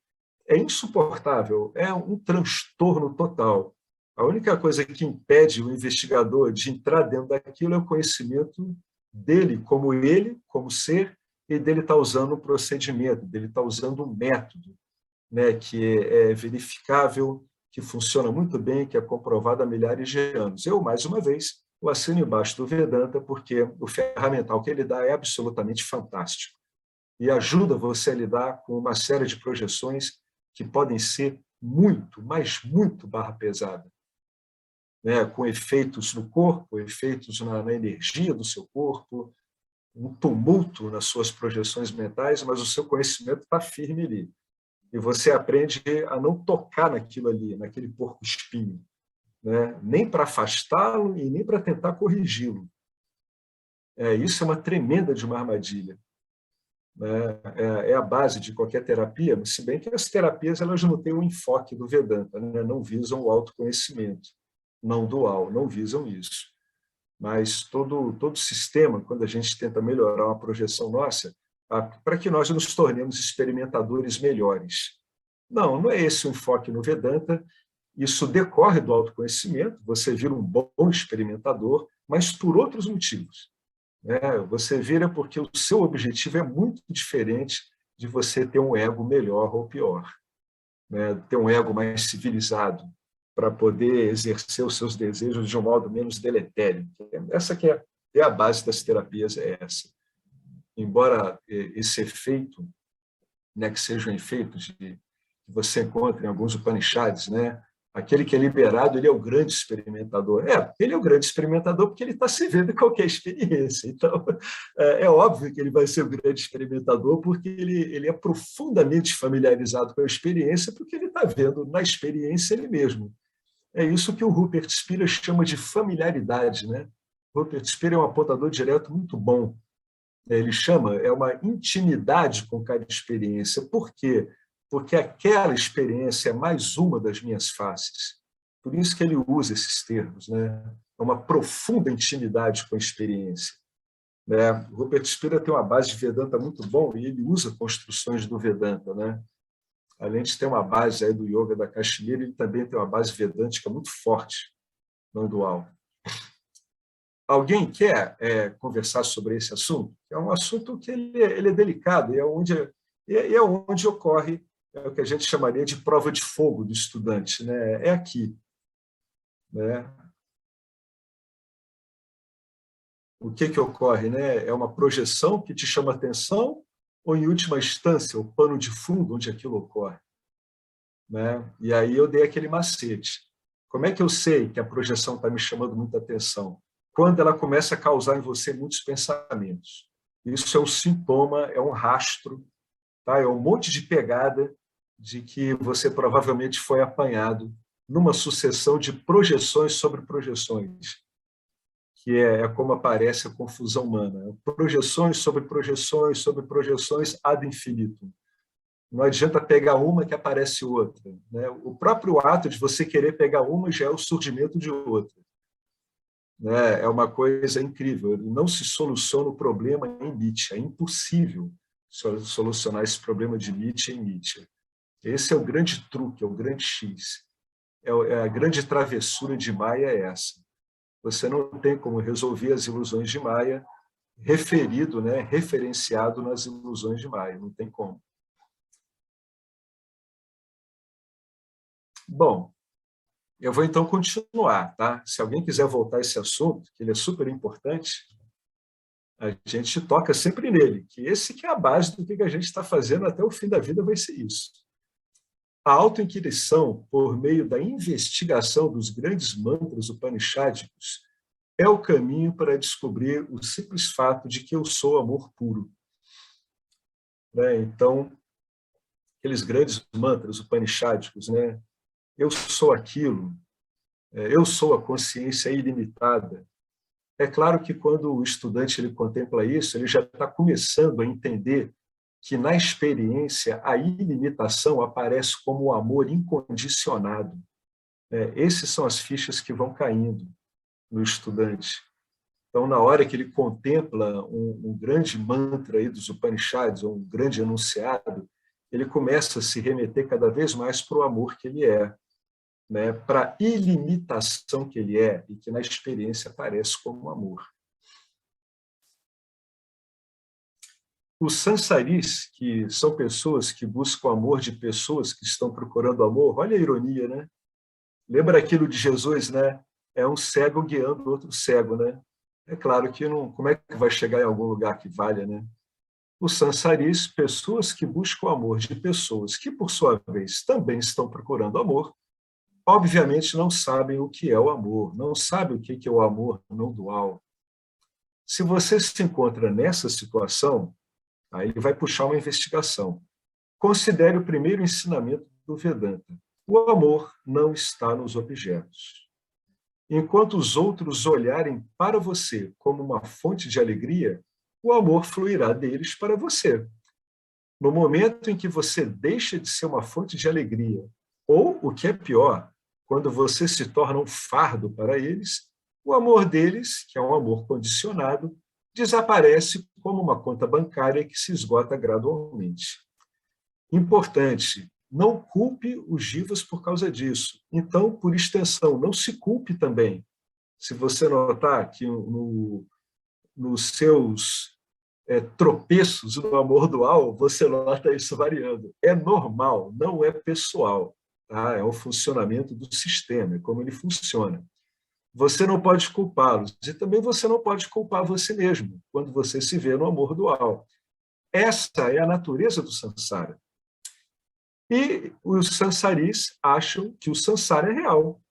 Speaker 1: É insuportável, é um transtorno total. A única coisa que impede o investigador de entrar dentro daquilo é o conhecimento dele, como ser, e dele estar usando um procedimento, dele estar usando um método, né, que é verificável, que funciona muito bem, que é comprovado há milhares de anos. Eu, mais uma vez, o assino embaixo do Vedanta, porque o ferramental que ele dá é absolutamente fantástico e ajuda você a lidar com uma série de projeções que podem ser muito, mas muito barra pesada, né? Com efeitos no corpo, efeitos na energia do seu corpo, um tumulto nas suas projeções mentais, mas o seu conhecimento está firme ali. E você aprende a não tocar naquilo ali, naquele porco-espinho. né? Nem para afastá-lo e nem para tentar corrigi-lo. Isso é uma tremenda de uma armadilha, né? É a base de qualquer terapia, se bem que as terapias elas não têm o enfoque do Vedanta, né? Não visam o autoconhecimento, não dual, não visam isso. Mas todo sistema, quando a gente tenta melhorar uma projeção nossa, para que nós nos tornemos experimentadores melhores. Não é esse o enfoque no Vedanta. Isso decorre do autoconhecimento, você vira um bom experimentador, mas por outros motivos, né? Você vira porque o seu objetivo é muito diferente de você ter um ego melhor ou pior, né? Ter um ego mais civilizado, para poder exercer os seus desejos de um modo menos deletério. Essa que é a base das terapias, é essa. Embora esse efeito, né, que seja um efeito que você encontra em alguns Upanishads, né? Aquele que é liberado, ele é o grande experimentador. Ele é o grande experimentador porque ele está se vendo em qualquer experiência. Então, é óbvio que ele vai ser o grande experimentador porque ele é profundamente familiarizado com a experiência porque ele está vendo na experiência ele mesmo. É isso que o Rupert Spira chama de familiaridade, né? Rupert Spira é um apontador direto muito bom. Ele chama, é uma intimidade com cada experiência. Por quê? Porque aquela experiência é mais uma das minhas faces. Por isso que ele usa esses termos, né? É uma profunda intimidade com a experiência, né? O Rupert Spira tem uma base de Vedanta muito bom e ele usa construções do Vedanta, né? Além de ter uma base aí do yoga da Kashmir, ele também tem uma base vedântica muito forte, não dual. Alguém quer conversar sobre esse assunto? É um assunto que ele é delicado, é onde ocorre o que a gente chamaria de prova de fogo do estudante, né? É aqui, né? O que ocorre, né? É uma projeção que te chama atenção ou, em última instância, o pano de fundo onde aquilo ocorre, né? E aí eu dei aquele macete. Como é que eu sei que a projeção está me chamando muita atenção? Quando ela começa a causar em você muitos pensamentos. Isso é um sintoma, é um rastro, tá? É um monte de pegada de que você provavelmente foi apanhado numa sucessão de projeções sobre projeções, que é como aparece a confusão humana. Projeções sobre projeções ad infinitum. Não adianta pegar uma que aparece outra, né? O próprio ato de você querer pegar uma já é o surgimento de outra, né? É uma coisa incrível. Não se soluciona o problema em Nietzsche. É impossível solucionar esse problema de Nietzsche em Nietzsche. Esse é o grande truque, é o grande X. A grande travessura de Maia é essa. Você não tem como resolver as ilusões de Maia referido, né, referenciado nas ilusões de Maia. Não tem como. Bom, eu vou então continuar, tá? Se alguém quiser voltar a esse assunto, que ele é super importante, a gente toca sempre nele, que esse que é a base do que a gente está fazendo até o fim da vida vai ser isso. A autoinquirição, por meio da investigação dos grandes mantras upanishádicos, é o caminho para descobrir o simples fato de que eu sou amor puro, né? Então, aqueles grandes mantras upanishádicos, né? Eu sou aquilo, eu sou a consciência ilimitada. É claro que quando o estudante ele contempla isso, ele já está começando a entender que na experiência a ilimitação aparece como o amor incondicionado. Esses são as fichas que vão caindo no estudante. Então, na hora que ele contempla um grande mantra aí dos Upanishads, um grande enunciado, ele começa a se remeter cada vez mais para o amor que ele é, né? Para a ilimitação que ele é e que na experiência aparece como amor. Os sansaris, que são pessoas que buscam amor de pessoas que estão procurando amor, olha a ironia, né? Lembra aquilo de Jesus, né? É um cego guiando outro cego, né? É claro que não, como é que vai chegar em algum lugar que valha, né? Os sansaris, pessoas que buscam o amor de pessoas que, por sua vez, também estão procurando amor, obviamente não sabem o que é o amor, não sabem o que é o amor não dual. Se você se encontra nessa situação, aí ele vai puxar uma investigação. Considere o primeiro ensinamento do Vedanta. O amor não está nos objetos. Enquanto os outros olharem para você como uma fonte de alegria, o amor fluirá deles para você. No momento em que você deixa de ser uma fonte de alegria, ou, o que é pior, quando você se torna um fardo para eles, o amor deles, que é um amor condicionado, desaparece como uma conta bancária que se esgota gradualmente. Importante, não culpe os divas por causa disso. Então, por extensão, não se culpe também. Se você notar que nos seus tropeços no amor dual, você nota isso variando. É normal, não é pessoal. Tá? É o funcionamento do sistema, é como ele funciona. Você não pode culpá-los, e também você não pode culpar você mesmo, quando você se vê no amor dual. Essa é a natureza do samsara. E os sansaris acham que o samsara é real,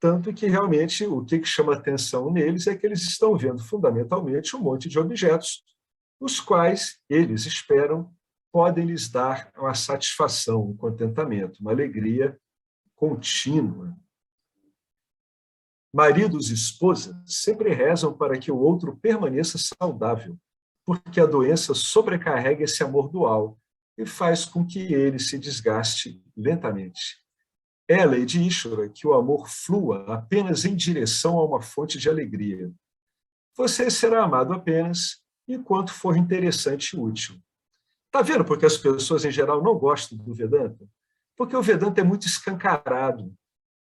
Speaker 1: tanto que realmente o que chama atenção neles é que eles estão vendo fundamentalmente um monte de objetos, os quais eles esperam podem lhes dar uma satisfação, um contentamento, uma alegria contínua. Maridos e esposas sempre rezam para que o outro permaneça saudável, porque a doença sobrecarrega esse amor dual e faz com que ele se desgaste lentamente. É a lei de Ishvara que o amor flua apenas em direção a uma fonte de alegria. Você será amado apenas enquanto for interessante e útil. Está vendo porque as pessoas, em geral, não gostam do Vedanta? Porque o Vedanta é muito escancarado.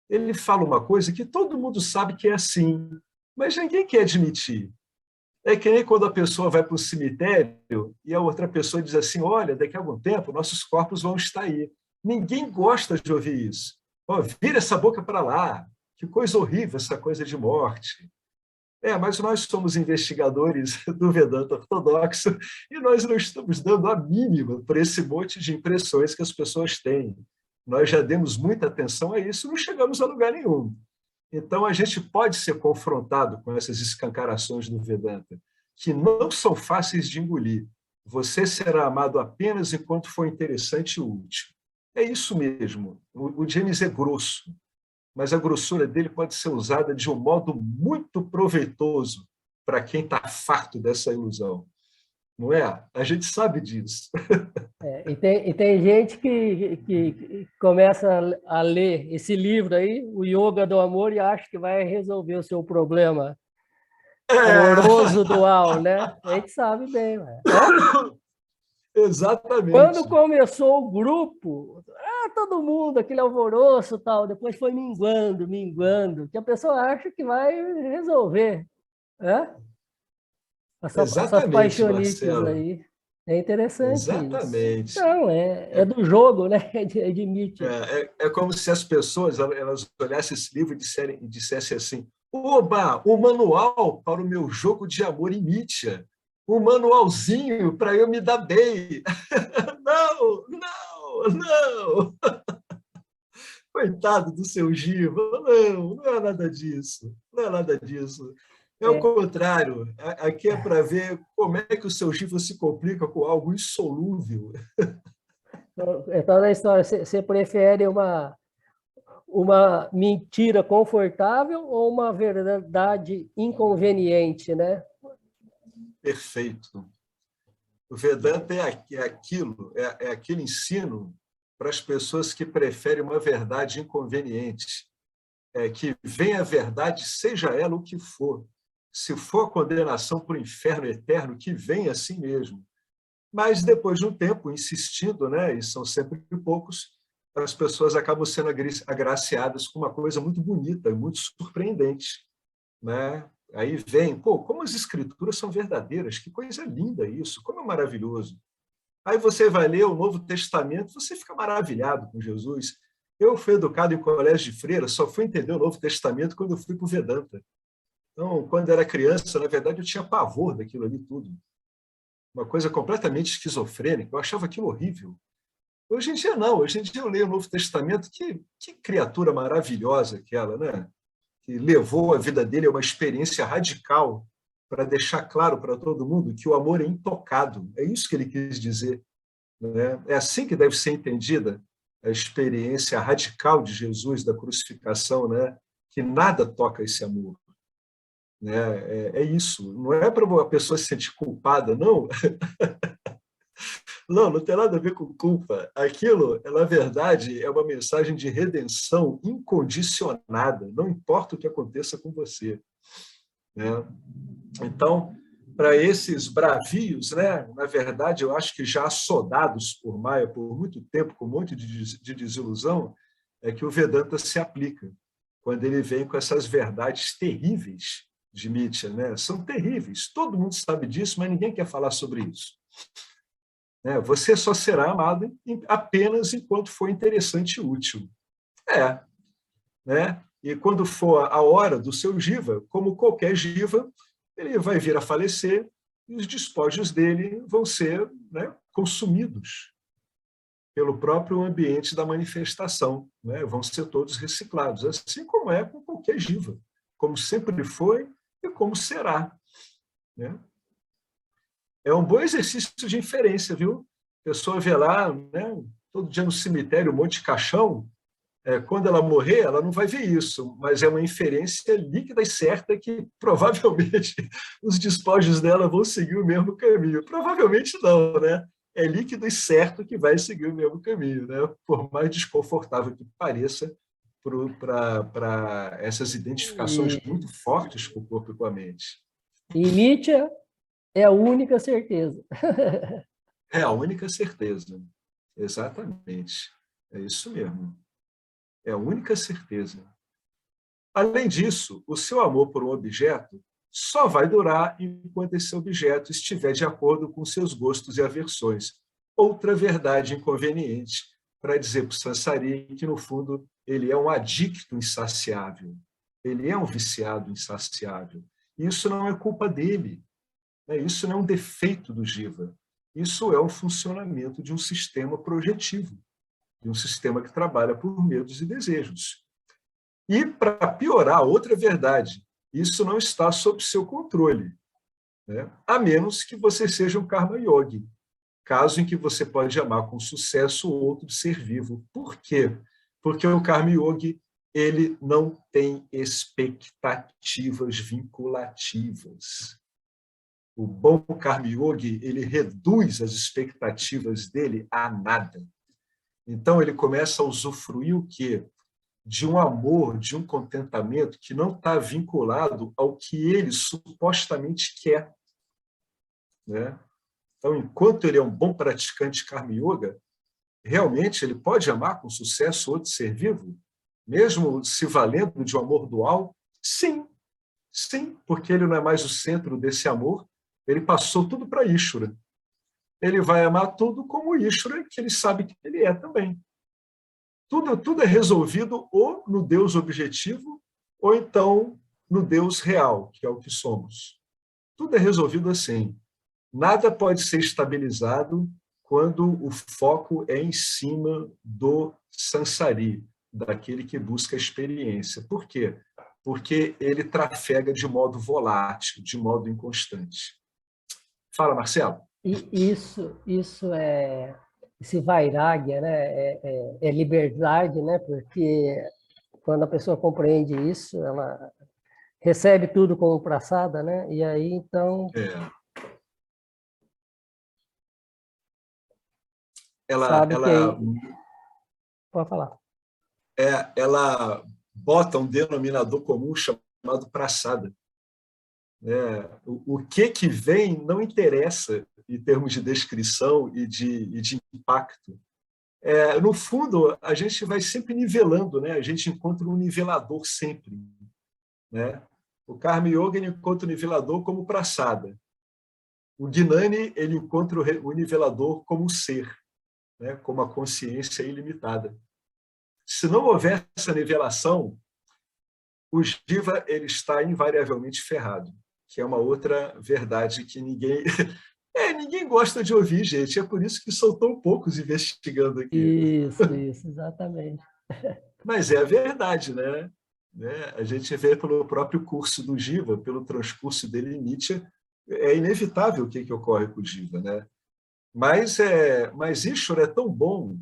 Speaker 1: Ele fala uma coisa que todo mundo sabe que é assim, mas ninguém quer admitir. É que nem quando a pessoa vai para o cemitério e a outra pessoa diz assim, olha, daqui a algum tempo nossos corpos vão estar aí. Ninguém gosta de ouvir isso. Oh, vira essa boca para lá. Que coisa horrível essa coisa de morte. Mas nós somos investigadores do Vedanta ortodoxo e nós não estamos dando a mínima para esse monte de impressões que as pessoas têm. Nós já demos muita atenção a isso e não chegamos a lugar nenhum. Então, a gente pode ser confrontado com essas escancarações do Vedanta, que não são fáceis de engolir. Você será amado apenas enquanto for interessante e útil. É isso mesmo. O James é grosso, mas a grossura dele pode ser usada de um modo muito proveitoso para quem está farto dessa ilusão. Não é? A gente sabe disso.
Speaker 2: E tem gente que começa a ler esse livro aí, o Yoga do Amor, e acha que vai resolver o seu problema amoroso dual, né? A gente sabe bem.
Speaker 1: Exatamente.
Speaker 2: Quando começou o grupo, todo mundo, aquele alvoroço tal, depois foi minguando, que a pessoa acha que vai resolver, né? Essas paixonites
Speaker 1: Marcelo.
Speaker 2: aí. É interessante
Speaker 1: Exatamente.
Speaker 2: isso. Não, é do jogo, né? É de Nietzsche.
Speaker 1: É como se as pessoas elas olhassem esse livro e dissessem assim, oba, o manual para o meu jogo de amor em Nietzsche. Um manualzinho para eu me dar bem. Não, não, não. Coitado do seu Giva. Não é nada disso. Não é nada disso. É o contrário. Aqui é para ver como é que o seu Giva se complica com algo insolúvel.
Speaker 2: Então, na história, você prefere uma mentira confortável ou uma verdade inconveniente, né?
Speaker 1: Perfeito. O Vedanta é aquele ensino para as pessoas que preferem uma verdade inconveniente, que venha a verdade, seja ela o que for. Se for a condenação para o inferno eterno, que venha assim mesmo. Mas, depois de um tempo, insistindo, né, e são sempre poucos, as pessoas acabam sendo agraciadas com uma coisa muito bonita, muito surpreendente. Né? Aí vem, como as escrituras são verdadeiras, que coisa linda isso, como é maravilhoso. Aí você vai ler o Novo Testamento, você fica maravilhado com Jesus. Eu fui educado em colégio de freira, só fui entender o Novo Testamento quando eu fui para o Vedanta. Então, quando era criança, na verdade, eu tinha pavor daquilo ali tudo. Uma coisa completamente esquizofrênica, eu achava aquilo horrível. Hoje em dia, não. Hoje em dia eu leio o Novo Testamento, que criatura maravilhosa aquela, né? Que levou a vida dele a uma experiência radical para deixar claro para todo mundo que o amor é intocado. É isso que ele quis dizer. Né? É assim que deve ser entendida a experiência radical de Jesus, da crucificação, né? que nada toca esse amor. Né? É isso. Não é para a pessoa se sentir culpada, não. Não tem nada a ver com culpa. Aquilo, na verdade, é uma mensagem de redenção incondicionada, não importa o que aconteça com você. Né? Então, para esses bravios, né, na verdade, eu acho que já assodados por Maia por muito tempo, com um monte de desilusão, é que o Vedanta se aplica, quando ele vem com essas verdades terríveis de Nietzsche. Né? São terríveis, todo mundo sabe disso, mas ninguém quer falar sobre isso. Você só será amado apenas enquanto for interessante e útil. Né? E quando for a hora do seu jiva, como qualquer jiva, ele vai vir a falecer e os despojos dele vão ser, né, consumidos pelo próprio ambiente da manifestação. Né? Vão ser todos reciclados, assim como é com qualquer jiva, como sempre foi e como será. Né? É um bom exercício de inferência, viu? A pessoa vê lá, né, todo dia no cemitério, um monte de caixão. Quando ela morrer, ela não vai ver isso, mas é uma inferência líquida e certa que provavelmente os despojos dela vão seguir o mesmo caminho. Provavelmente não, né? É líquido e certo que vai seguir o mesmo caminho, né? Por mais desconfortável que pareça para essas identificações muito fortes com o corpo e com a mente.
Speaker 2: E Nietzsche é a única certeza.
Speaker 1: É a única certeza, exatamente. É isso mesmo. É a única certeza. Além disso, o seu amor por um objeto só vai durar enquanto esse objeto estiver de acordo com seus gostos e aversões. Outra verdade inconveniente para dizer para o Sansari que, no fundo, ele é um adicto insaciável. Ele é um viciado insaciável. Isso não é culpa dele. Isso não é um defeito do jiva. Isso é um funcionamento de um sistema projetivo, de um sistema que trabalha por medos e desejos. E, para piorar, outra verdade, isso não está sob seu controle, né? A menos que você seja um karma yogi, caso em que você pode amar com sucesso outro ser vivo. Por quê? Porque o karma yogi, ele não tem expectativas vinculativas. O bom karma yogi, ele reduz as expectativas dele a nada. Então, ele começa a usufruir o quê? De um amor, de um contentamento que não está vinculado ao que ele supostamente quer. Né? Então, enquanto ele é um bom praticante de Karma Yoga, realmente ele pode amar com sucesso outro ser vivo, mesmo se valendo de um amor dual? Sim, sim, porque ele não é mais o centro desse amor, ele passou tudo para Ishvara. Ele vai amar tudo como Ishvara, que ele sabe que ele é também. Tudo é resolvido ou no Deus objetivo, ou então no Deus real, que é o que somos. Tudo é resolvido assim. Nada pode ser estabilizado quando o foco é em cima do sansari, daquele que busca a experiência. Por quê? Porque ele trafega de modo volátil, de modo inconstante. Fala, Marcelo.
Speaker 2: E isso é esse vairagya, né? É liberdade, né? Porque quando a pessoa compreende isso, ela recebe tudo como prasada, né? E aí, então...
Speaker 1: Ela
Speaker 2: Pode falar.
Speaker 1: Ela bota um denominador comum chamado prasada. O que vem não interessa em termos de descrição e de impacto. No fundo, a gente vai sempre nivelando, né? A gente encontra um nivelador sempre. Né? O Karma Yoga ele encontra o nivelador como prasada. O Gnani ele encontra o nivelador como ser, né? Como a consciência ilimitada. Se não houver essa nivelação, o Jiva ele está invariavelmente ferrado, que é uma outra verdade que ninguém gosta de ouvir, gente. É por isso que são tão poucos investigando aqui.
Speaker 2: Isso, exatamente.
Speaker 1: Mas é a verdade, né? A gente vê pelo próprio curso do Jiva, pelo transcurso dele em Nietzsche, é inevitável o que ocorre com o Jiva, né? Mas Ishvara é tão bom,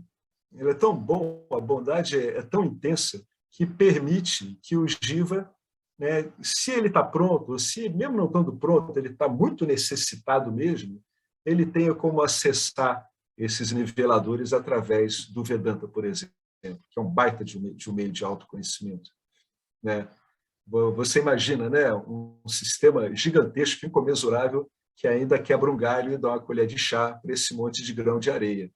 Speaker 1: ele é tão bom, a bondade é tão intensa, que permite que o jiva, né, se ele está pronto, ou se mesmo não estando pronto, ele está muito necessitado mesmo, ele tenha como acessar esses niveladores através do Vedanta, por exemplo, que é um baita de um meio de autoconhecimento, né? Você imagina, né, um sistema gigantesco, incomensurável, que ainda quebra um galho e dá uma colher de chá para esse monte de grão de areia.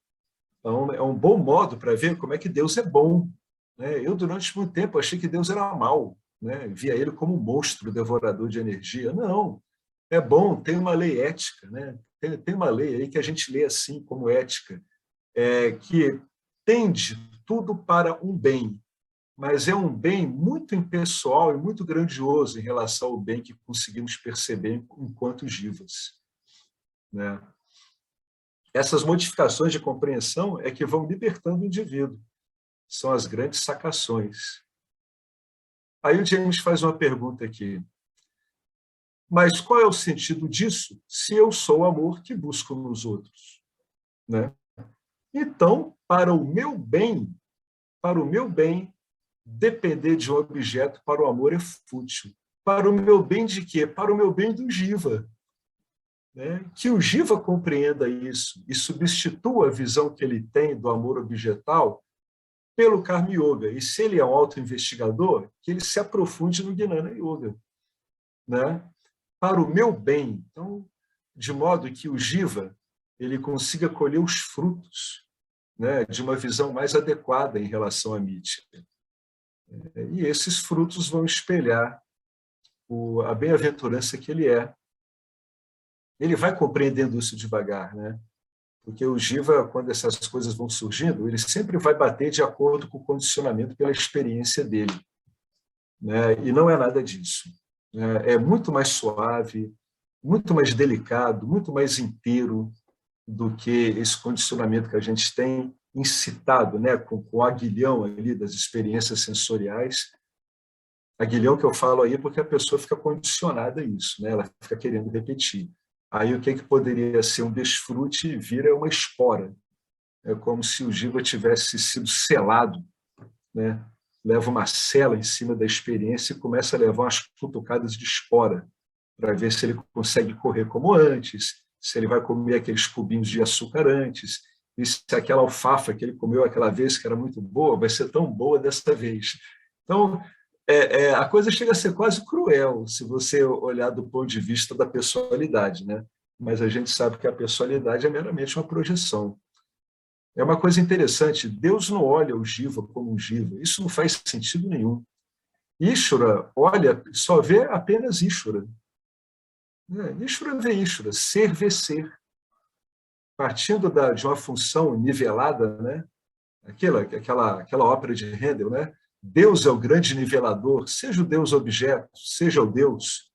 Speaker 1: Então, é um bom modo para ver como é que Deus é bom, né? Eu, durante muito tempo, achei que Deus era mau, né? Via ele como um monstro devorador de energia. Não, é bom, tem uma lei ética, né? Tem uma lei aí que a gente lê assim como ética, que tende tudo para um bem, mas é um bem muito impessoal e muito grandioso em relação ao bem que conseguimos perceber enquanto jivas, né? Essas modificações de compreensão é que vão libertando o indivíduo. São as grandes sacações. Aí o James faz uma pergunta aqui. Mas qual é o sentido disso se eu sou o amor que busco nos outros, né? Então, para o meu bem, depender de um objeto para o amor é fútil. Para o meu bem de quê? Para o meu bem do jiva, né? Que o jiva compreenda isso e substitua a visão que ele tem do amor objetal pelo Karma Yoga. E se ele é um autoinvestigador, que ele se aprofunde no Jnana Yoga, né? Para o meu bem. Então, de modo que o jiva ele consiga colher os frutos, né, de uma visão mais adequada em relação à mítica. E esses frutos vão espelhar a bem-aventurança que ele é. Ele vai compreendendo isso devagar, né? Porque o jiva, quando essas coisas vão surgindo, ele sempre vai bater de acordo com o condicionamento pela experiência dele, né? E não é nada disso. É muito mais suave, muito mais delicado, muito mais inteiro do que esse condicionamento que a gente tem incitado, né, com o aguilhão ali das experiências sensoriais. Aguilhão que eu falo aí porque a pessoa fica condicionada a isso, né? Ela fica querendo repetir. Aí o que poderia ser um desfrute vira uma espora. É como se o jiva tivesse sido selado, né? Leva uma sela em cima da experiência e começa a levar umas cutucadas de espora para ver se ele consegue correr como antes, se ele vai comer aqueles cubinhos de açúcar antes, e se aquela alfafa que ele comeu aquela vez, que era muito boa, vai ser tão boa dessa vez. Então, a coisa chega a ser quase cruel, se você olhar do ponto de vista da personalidade, né? Mas a gente sabe que a personalidade é meramente uma projeção. É uma coisa interessante, Deus não olha o jiva como um jiva, isso não faz sentido nenhum. Ishvara olha, só vê apenas Ishvara. Ishvara vê Ishvara, ser vê ser. Partindo de uma função nivelada, né? aquela ópera de Handel, né? Deus é o grande nivelador, seja o Deus objeto, seja o Deus,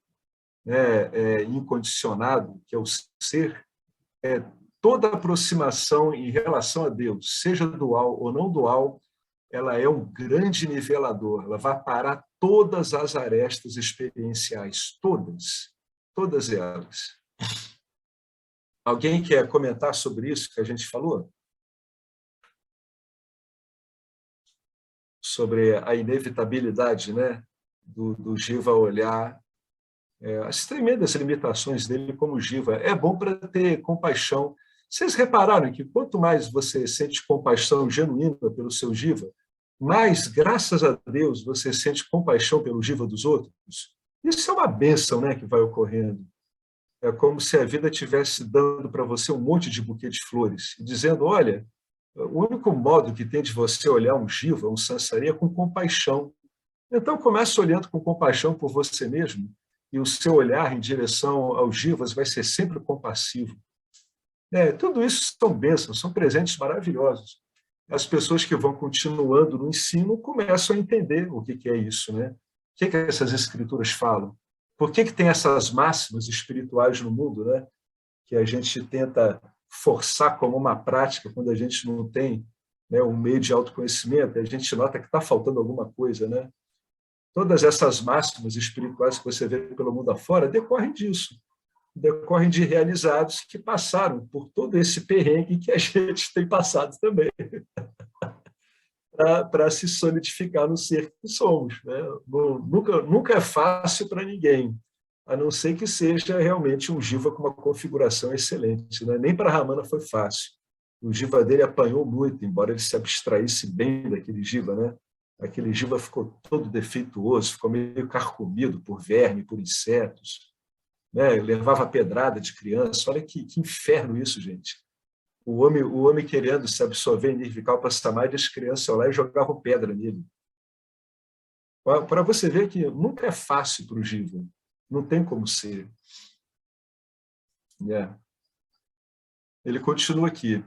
Speaker 1: né, incondicionado, que é o ser, toda aproximação em relação a Deus, seja dual ou não dual, ela é um grande nivelador, ela vai parar todas as arestas experienciais, todas elas. Alguém quer comentar sobre isso que a gente falou? Sobre a inevitabilidade, né, do jiva olhar as tremendas limitações dele como jiva. É bom para ter compaixão. Vocês repararam que quanto mais você sente compaixão genuína pelo seu jiva, mais, graças a Deus, você sente compaixão pelo jiva dos outros? Isso é uma bênção, né, que vai ocorrendo. É como se a vida estivesse dando para você um monte de buquê de flores, dizendo, olha, o único modo que tem de você olhar um jiva, um sansari, é com compaixão. Então, comece olhando com compaixão por você mesmo, e o seu olhar em direção aos jivas vai ser sempre compassivo. Tudo isso são bênçãos, são presentes maravilhosos. As pessoas que vão continuando no ensino começam a entender o que é isso, né? O que essas escrituras falam? Por que tem essas máximas espirituais no mundo, né? Que a gente tenta forçar como uma prática quando a gente não tem, né, um meio de autoconhecimento, a gente nota que está faltando alguma coisa, né? Todas essas máximas espirituais que você vê pelo mundo afora decorrem disso, decorrem de realizados que passaram por todo esse perrengue que a gente tem passado também. para se solidificar no ser que somos, né? Nunca é fácil para ninguém, a não ser que seja realmente um jiva com uma configuração excelente, né? Nem para Ramana foi fácil. O jiva dele apanhou muito, embora ele se abstraísse bem daquele jiva, né? Aquele jiva ficou todo defeituoso, ficou meio carcomido por verme, por insetos, né? Levava pedrada de criança. Olha que inferno isso, gente. O homem querendo se absorver em Nirvikalpa Samadhi, as crianças iam lá e jogavam pedra nele. Para você ver que nunca é fácil para o jiva. Não tem como ser. Yeah. Ele continua aqui.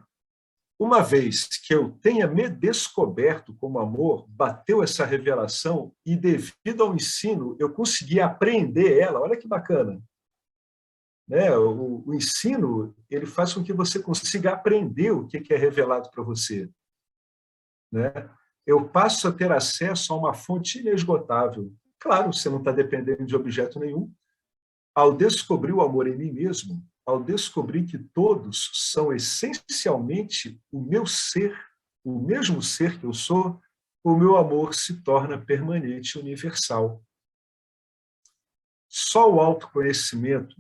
Speaker 1: Uma vez que eu tenha me descoberto como amor, bateu essa revelação e, devido ao ensino, eu consegui apreender ela. Olha que bacana. Né? O ensino ele faz com que você consiga aprender o que é revelado para você. Né? Eu passo a ter acesso a uma fonte inesgotável. Claro, você não está dependendo de objeto nenhum. Ao descobrir o amor em mim mesmo, ao descobrir que todos são essencialmente o meu ser, o mesmo ser que eu sou, o meu amor se torna permanente e universal. Só o autoconhecimento,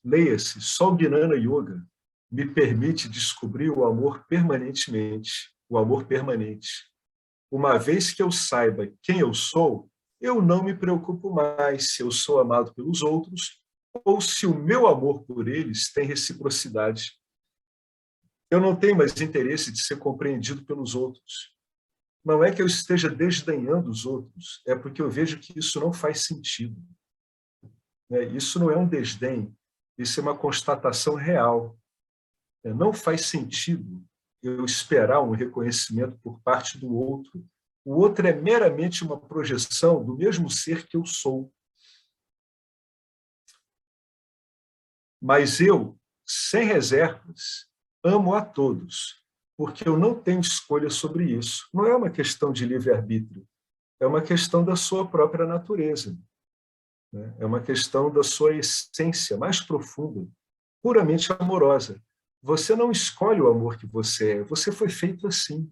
Speaker 1: leia-se, só o Gnana Yoga, me permite descobrir o amor permanentemente, o amor permanente. Uma vez que eu saiba quem eu sou, eu não me preocupo mais se eu sou amado pelos outros ou se o meu amor por eles tem reciprocidade. Eu não tenho mais interesse de ser compreendido pelos outros. Não é que eu esteja desdenhando os outros, é porque eu vejo que isso não faz sentido. Isso não é um desdém, isso é uma constatação real. Não faz sentido eu esperar um reconhecimento por parte do outro. O outro é meramente uma projeção do mesmo ser que eu sou. Mas eu, sem reservas, amo a todos, porque eu não tenho escolha sobre isso. Não é uma questão de livre-arbítrio, é uma questão da sua própria natureza. É uma questão da sua essência mais profunda, puramente amorosa. Você não escolhe o amor que você foi feito assim.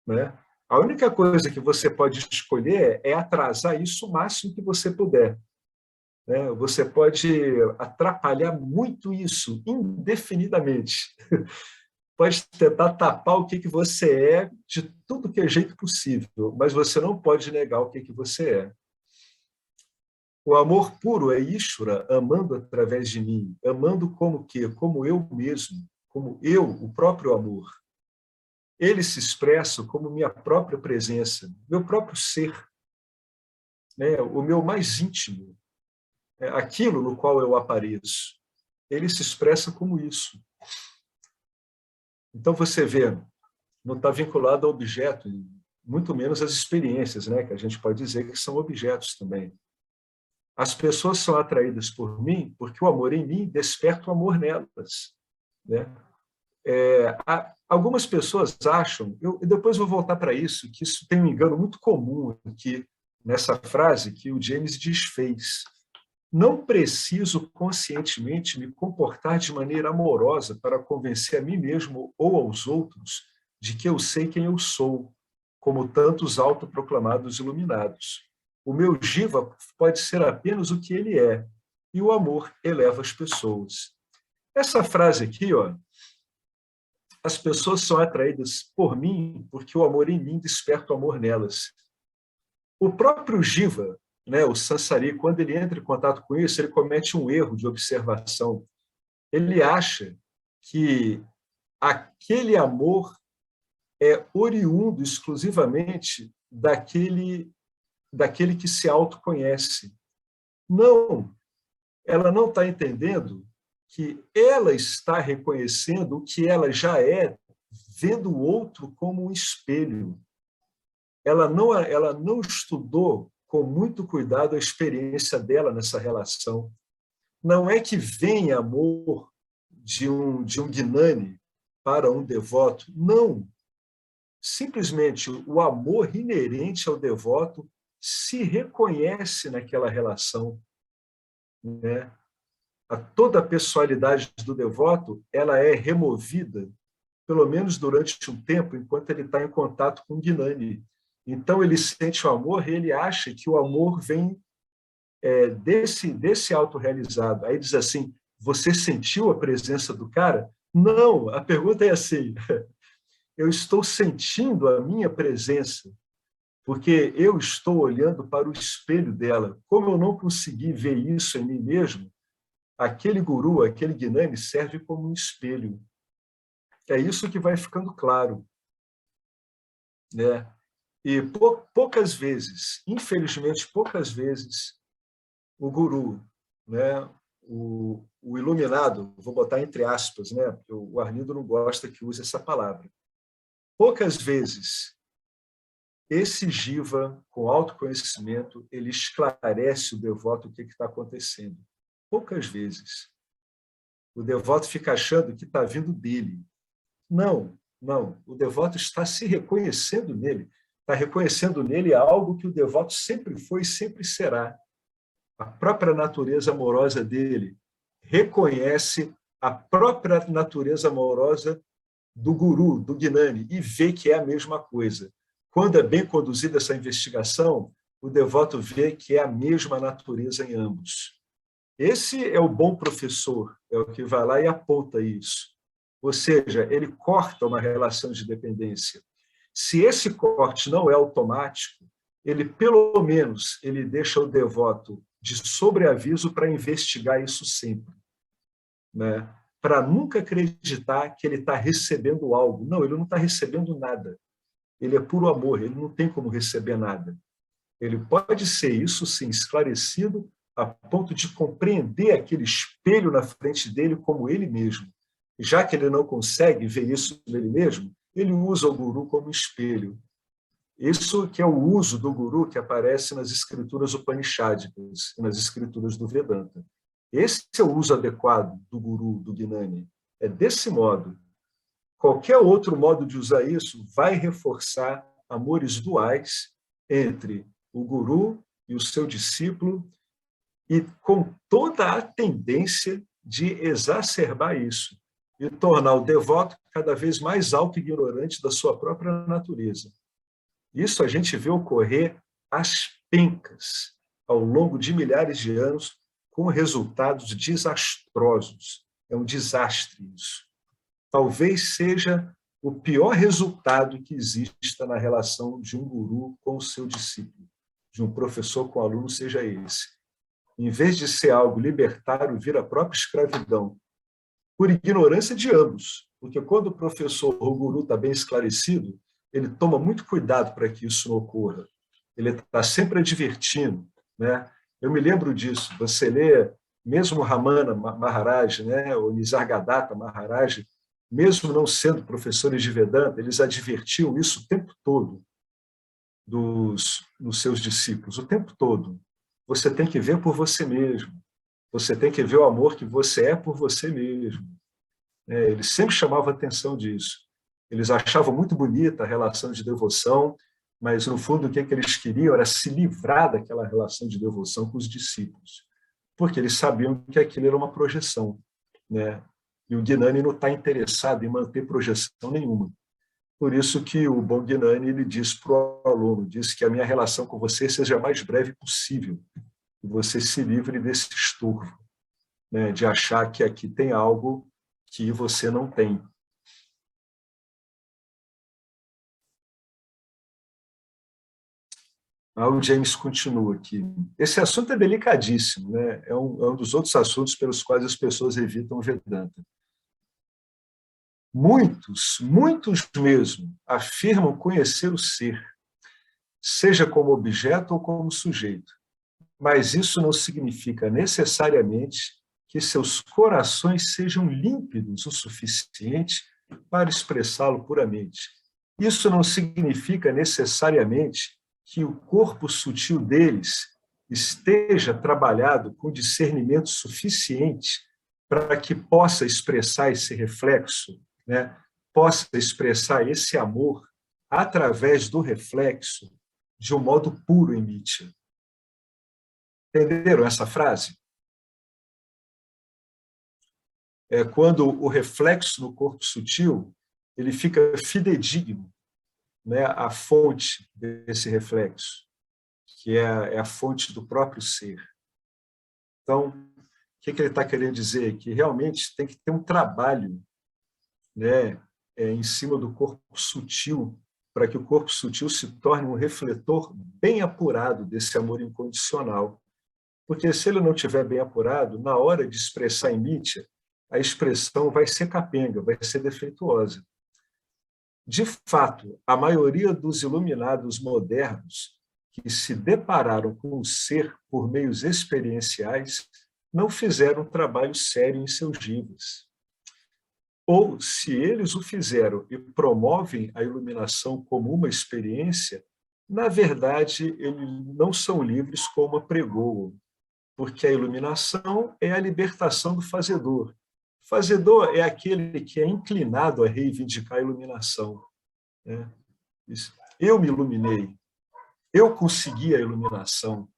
Speaker 1: Né? A única coisa que você pode escolher é atrasar isso o máximo que você puder. Né? Você pode atrapalhar muito isso indefinidamente. Pode tentar tapar o que você é de tudo que é jeito possível, mas você não pode negar o que você é. O amor puro é Ishvara amando através de mim, amando como que? Como eu mesmo, como eu, o próprio amor. Ele se expressa como minha própria presença, meu próprio ser, né? O meu mais íntimo, aquilo no qual eu apareço. Ele se expressa como isso. Então você vê, não está vinculado ao objeto, muito menos às experiências, né? Que a gente pode dizer que são objetos também. As pessoas são atraídas por mim porque o amor em mim desperta o amor nelas. Né? Algumas pessoas acham, eu depois vou voltar para isso, que isso tem um engano muito comum aqui nessa frase que o James desfez. Não preciso conscientemente me comportar de maneira amorosa para convencer a mim mesmo ou aos outros de que eu sei quem eu sou, como tantos autoproclamados iluminados. O meu jiva pode ser apenas o que ele é, e o amor eleva as pessoas. Essa frase aqui, ó, as pessoas são atraídas por mim porque o amor em mim desperta o amor nelas. O próprio jiva, né, o Sansari, quando ele entra em contato com isso, ele comete um erro de observação. Ele acha que aquele amor é oriundo exclusivamente daquele que se autoconhece. Não, ela não está entendendo que ela está reconhecendo o que ela já é, vendo o outro como um espelho. Ela não estudou com muito cuidado a experiência dela nessa relação. Não é que vem amor de um Gnani para um devoto. Não. Simplesmente o amor inerente ao devoto se reconhece naquela relação. Né? Toda a pessoalidade do devoto ela é removida pelo menos durante um tempo, enquanto ele está em contato com o Gnani. Então, ele sente o amor e ele acha que o amor vem desse autorrealizado. Aí diz assim, você sentiu a presença do cara? Não, a pergunta é assim, eu estou sentindo a minha presença, porque eu estou olhando para o espelho dela. Como eu não consegui ver isso em mim mesmo, aquele guru, aquele Gnani serve como um espelho. É isso que vai ficando claro, né? E poucas vezes, infelizmente, poucas vezes, o guru, né, o iluminado, vou botar entre aspas, né, porque o Arlindo não gosta que use essa palavra. Poucas vezes esse jiva, com autoconhecimento, ele esclarece o devoto o que está acontecendo. Poucas vezes. O devoto fica achando que está vindo dele. Não, não. O devoto está se reconhecendo nele. Está reconhecendo nele algo que o devoto sempre foi e sempre será. A própria natureza amorosa dele reconhece a própria natureza amorosa do guru, do Gnani, e vê que é a mesma coisa. Quando é bem conduzida essa investigação, o devoto vê que é a mesma natureza em ambos. Esse é o bom professor, é o que vai lá e aponta isso. Ou seja, ele corta uma relação de dependência. Se esse corte não é automático, ele, pelo menos, ele deixa o devoto de sobreaviso para investigar isso sempre, né? Para nunca acreditar que ele está recebendo algo. Não, ele não está recebendo nada. Ele é puro amor, ele não tem como receber nada. Ele pode ser, isso sim, esclarecido a ponto de compreender aquele espelho na frente dele como ele mesmo. Já que ele não consegue ver isso nele mesmo, ele usa o guru como espelho. Isso que é o uso do guru que aparece nas escrituras upanishádicas, nas escrituras do Vedanta. Esse é o uso adequado do guru, do Gnani. É desse modo. Qualquer outro modo de usar isso vai reforçar amores duais entre o guru e o seu discípulo, e com toda a tendência de exacerbar isso e tornar o devoto cada vez mais auto-ignorante da sua própria natureza. Isso a gente vê ocorrer às pencas ao longo de milhares de anos, com resultados desastrosos. É um desastre isso. Talvez seja o pior resultado que exista na relação de um guru com o seu discípulo, de um professor com o aluno, seja esse. Em vez de ser algo libertário, vira a própria escravidão, por ignorância de ambos. Porque quando o professor ou o guru está bem esclarecido, ele toma muito cuidado para que isso não ocorra. Ele está sempre advertindo, né? Eu me lembro disso. Você lê, mesmo Ramana Maharaj, né, ou Nisargadatta Maharaj, mesmo não sendo professores de Vedanta, eles advertiam isso o tempo todo dos seus discípulos, o tempo todo. Você tem que ver por você mesmo. Você tem que ver o amor que você é por você mesmo. Eles sempre chamavam a atenção disso. Eles achavam muito bonita a relação de devoção, mas, no fundo, o que eles queriam era se livrar daquela relação de devoção com os discípulos, porque eles sabiam que aquilo era uma projeção, né? E o Gnani não está interessado em manter projeção nenhuma. Por isso que o bom Gnani ele diz para o aluno, diz que a minha relação com você seja a mais breve possível, e você se livre desse estorvo, né, de achar que aqui tem algo que você não tem. O James continua aqui. Esse assunto é delicadíssimo, né? É um dos outros assuntos pelos quais as pessoas evitam o Vedanta. Muitos mesmo, afirmam conhecer o ser, seja como objeto ou como sujeito. Mas isso não significa necessariamente que seus corações sejam límpidos o suficiente para expressá-lo puramente. Isso não significa necessariamente que o corpo sutil deles esteja trabalhado com discernimento suficiente para que possa expressar esse reflexo, né? Possa expressar esse amor através do reflexo de um modo puro em Nietzsche. Entenderam essa frase? É quando o reflexo no corpo sutil ele fica fidedigno, né, à fonte desse reflexo, que é a fonte do próprio ser. Então, o que ele está querendo dizer? Que realmente tem que ter um trabalho, né, em cima do corpo sutil, para que o corpo sutil se torne um refletor bem apurado desse amor incondicional. Porque se ele não estiver bem apurado, na hora de expressar em mídia, a expressão vai ser capenga, vai ser defeituosa. De fato, a maioria dos iluminados modernos que se depararam com o ser por meios experienciais não fizeram um trabalho sério em seus livros. Ou, se eles o fizeram e promovem a iluminação como uma experiência, na verdade, eles não são livres como apregoam, porque a iluminação é a libertação do fazedor. O fazedor é aquele que é inclinado a reivindicar a iluminação. Né? Eu me iluminei, eu consegui a iluminação,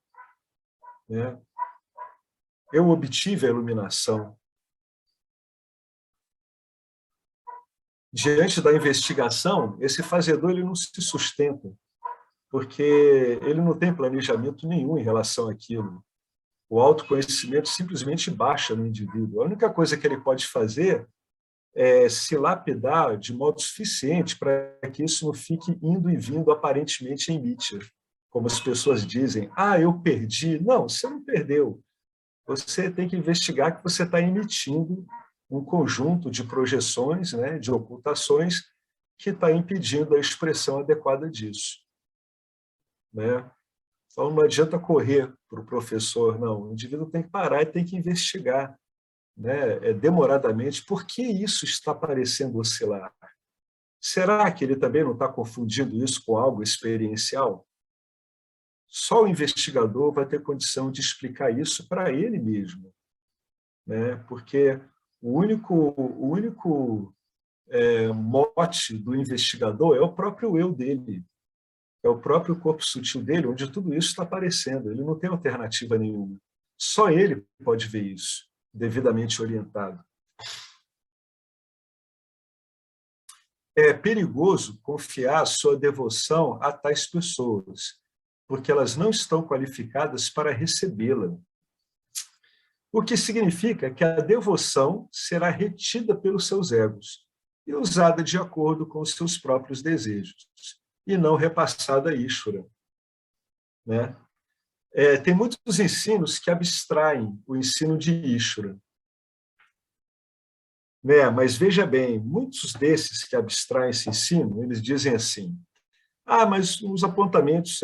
Speaker 1: né? Eu obtive a iluminação. Diante da investigação, esse fazedor ele não se sustenta, porque ele não tem planejamento nenhum em relação àquilo. O autoconhecimento simplesmente baixa no indivíduo. A única coisa que ele pode fazer é se lapidar de modo suficiente para que isso não fique indo e vindo aparentemente em mídia. Como as pessoas dizem, eu perdi. Não, você não perdeu. Você tem que investigar que você está emitindo um conjunto de projeções, né, de ocultações, que está impedindo a expressão adequada disso. Né? Então, não adianta correr para o professor, não. O indivíduo tem que parar e tem que investigar, né, demoradamente, por que isso está parecendo oscilar. Será que ele também não está confundindo isso com algo experiencial? Só o investigador vai ter condição de explicar isso para ele mesmo, né? Porque o único mote do investigador é o próprio eu dele, é o próprio corpo sutil dele, onde tudo isso está aparecendo. Ele não tem alternativa nenhuma. Só ele pode ver isso, devidamente orientado. É perigoso confiar sua devoção a tais pessoas, porque elas não estão qualificadas para recebê-la. O que significa que a devoção será retida pelos seus egos e usada de acordo com os seus próprios desejos, e não repassada a Ishvara. Né? Tem muitos ensinos que abstraem o ensino de Ishvara. Né? Mas veja bem, muitos desses que abstraem esse ensino, eles dizem assim, mas os apontamentos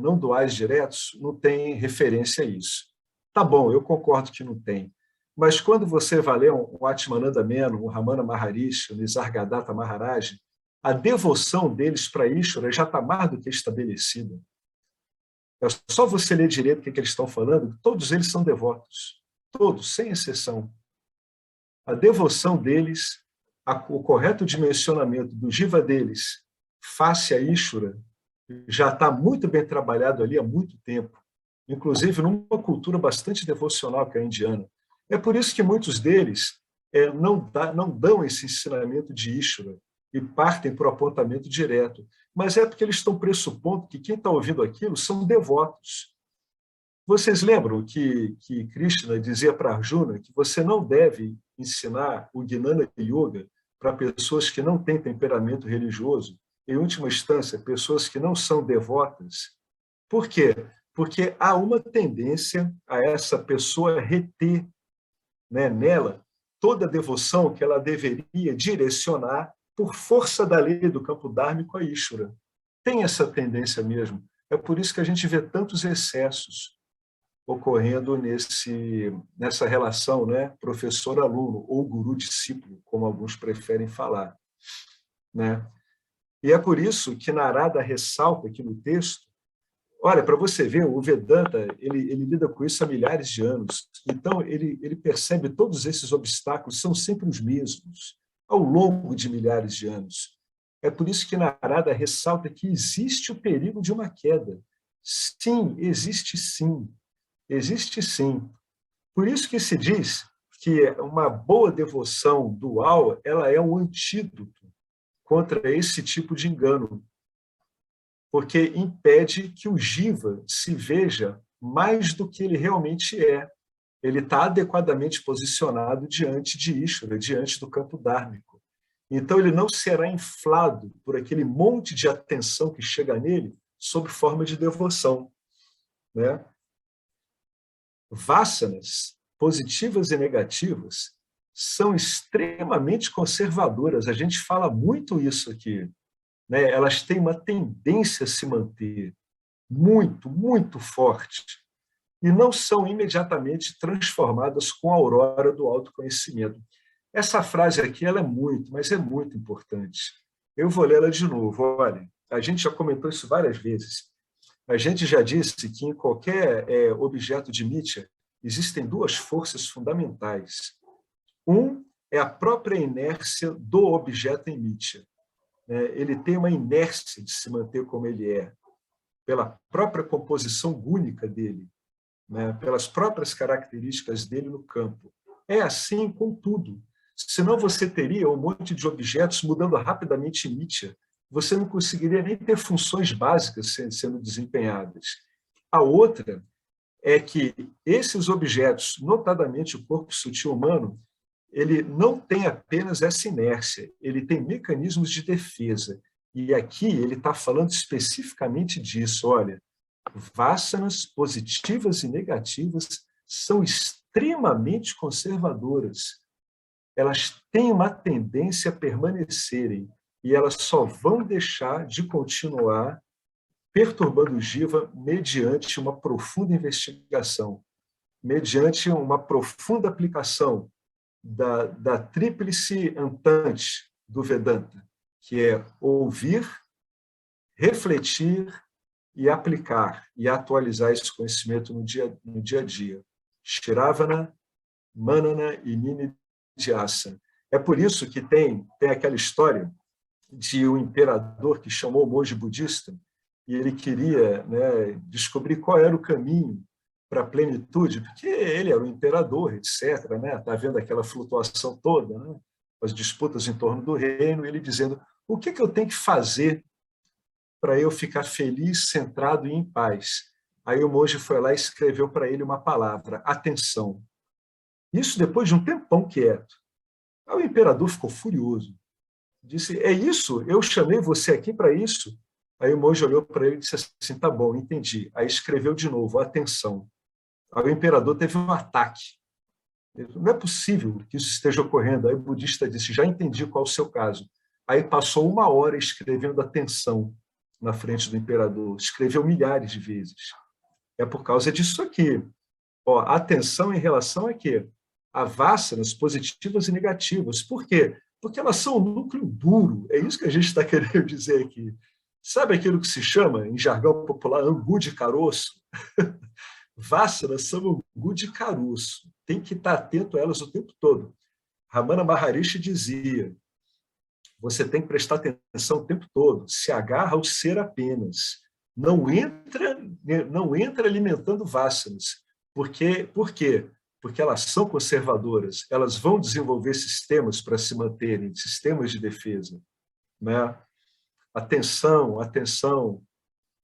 Speaker 1: não duais diretos não têm referência a isso. Tá bom, eu concordo que não tem. Mas quando você vai ler o Atmananda Meno, o Ramana Maharishi, o Nisargadatta Maharaj, a devoção deles para Ishvara já está mais do que estabelecida. É só você ler direito o que eles estão falando, todos eles são devotos. Todos, sem exceção. A devoção deles, o correto dimensionamento do jiva deles face a Ishvara já está muito bem trabalhado ali há muito tempo, inclusive numa cultura bastante devocional que é a indiana. É por isso que muitos deles não dão esse ensinamento de Ishvara e partem para o apontamento direto, mas é porque eles estão pressupondo que quem está ouvindo aquilo são devotos. Vocês lembram que Krishna dizia para Arjuna que você não deve ensinar o Gnana Yoga para pessoas que não têm temperamento religioso, em última instância, pessoas que não são devotas? Por quê? Porque há uma tendência a essa pessoa reter, né, nela toda a devoção que ela deveria direcionar por força da lei do campo dármico a Ishvara. Tem essa tendência mesmo. É por isso que a gente vê tantos excessos ocorrendo nessa relação, né, professor-aluno ou guru-discípulo, como alguns preferem falar. Né? E é por isso que Narada ressalta aqui no texto, olha, para você ver, o Vedanta ele lida com isso há milhares de anos, então ele percebe todos esses obstáculos são sempre os mesmos, ao longo de milhares de anos. É por isso que Narada ressalta que existe o perigo de uma queda. Sim, existe sim. Existe sim. Por isso que se diz que uma boa devoção dual ela é um antídoto contra esse tipo de engano, porque impede que o jiva se veja mais do que ele realmente é. Ele está adequadamente posicionado diante de Ishvara, diante do campo dármico. Então, ele não será inflado por aquele monte de atenção que chega nele sob forma de devoção, né? Vassanas, positivas e negativas, são extremamente conservadoras. A gente fala muito isso aqui, né? Elas têm uma tendência a se manter muito, muito forte e não são imediatamente transformadas com a aurora do autoconhecimento. Essa frase aqui ela é muito, mas é muito importante. Eu vou lê-la de novo. Olha, a gente já comentou isso várias vezes. A gente já disse que em qualquer objeto de Nietzsche existem duas forças fundamentais. Um é a própria inércia do objeto em Nietzsche. Ele tem uma inércia de se manter como ele é, pela própria composição única dele, né, pelas próprias características dele no campo. É assim com tudo. Senão você teria um monte de objetos mudando rapidamente em Nietzsche. Você não conseguiria nem ter funções básicas sendo desempenhadas. A outra é que esses objetos, notadamente o corpo sutil humano, ele não tem apenas essa inércia, ele tem mecanismos de defesa. E aqui ele está falando especificamente disso. Olha, vassanas positivas e negativas são extremamente conservadoras. Elas têm uma tendência a permanecerem e elas só vão deixar de continuar perturbando o jiva mediante uma profunda investigação, mediante uma profunda aplicação da tríplice antante do Vedanta, que é ouvir, refletir e aplicar e atualizar esse conhecimento no dia a dia. Shravana, Manana e Nididhyasana. É por isso que tem aquela história de um imperador que chamou o monge budista e ele queria, né, descobrir qual era o caminho para a plenitude, porque ele era o imperador, etc. Né? Tá vendo aquela flutuação toda, né? As disputas em torno do reino, e ele dizendo: o que eu tenho que fazer para eu ficar feliz, centrado e em paz? Aí o monge foi lá e escreveu para ele uma palavra: atenção. Isso depois de um tempão quieto. Aí o imperador ficou furioso. Disse: é isso? Eu chamei você aqui para isso? Aí o monge olhou para ele e disse assim: tá bom, entendi. Aí escreveu de novo: atenção. Aí o imperador teve um ataque. Não é possível que isso esteja ocorrendo. Aí o budista disse: já entendi qual é o seu caso. Aí passou 1 hora escrevendo atenção na frente do imperador. Escreveu milhares de vezes. É por causa disso aqui. Ó, atenção em relação a quê? A vassanas positivas e negativas. Por quê? Porque elas são um núcleo duro. É isso que a gente está querendo dizer aqui. Sabe aquilo que se chama, em jargão popular, angu de caroço? Vassanas são angu de caroço. Tem que estar atento a elas o tempo todo. Ramana Maharishi dizia: você tem que prestar atenção o tempo todo. Se agarra ao ser apenas. Não entra alimentando vassanas. Por quê? Porque elas são conservadoras. Elas vão desenvolver sistemas para se manterem, sistemas de defesa, né? Atenção, atenção.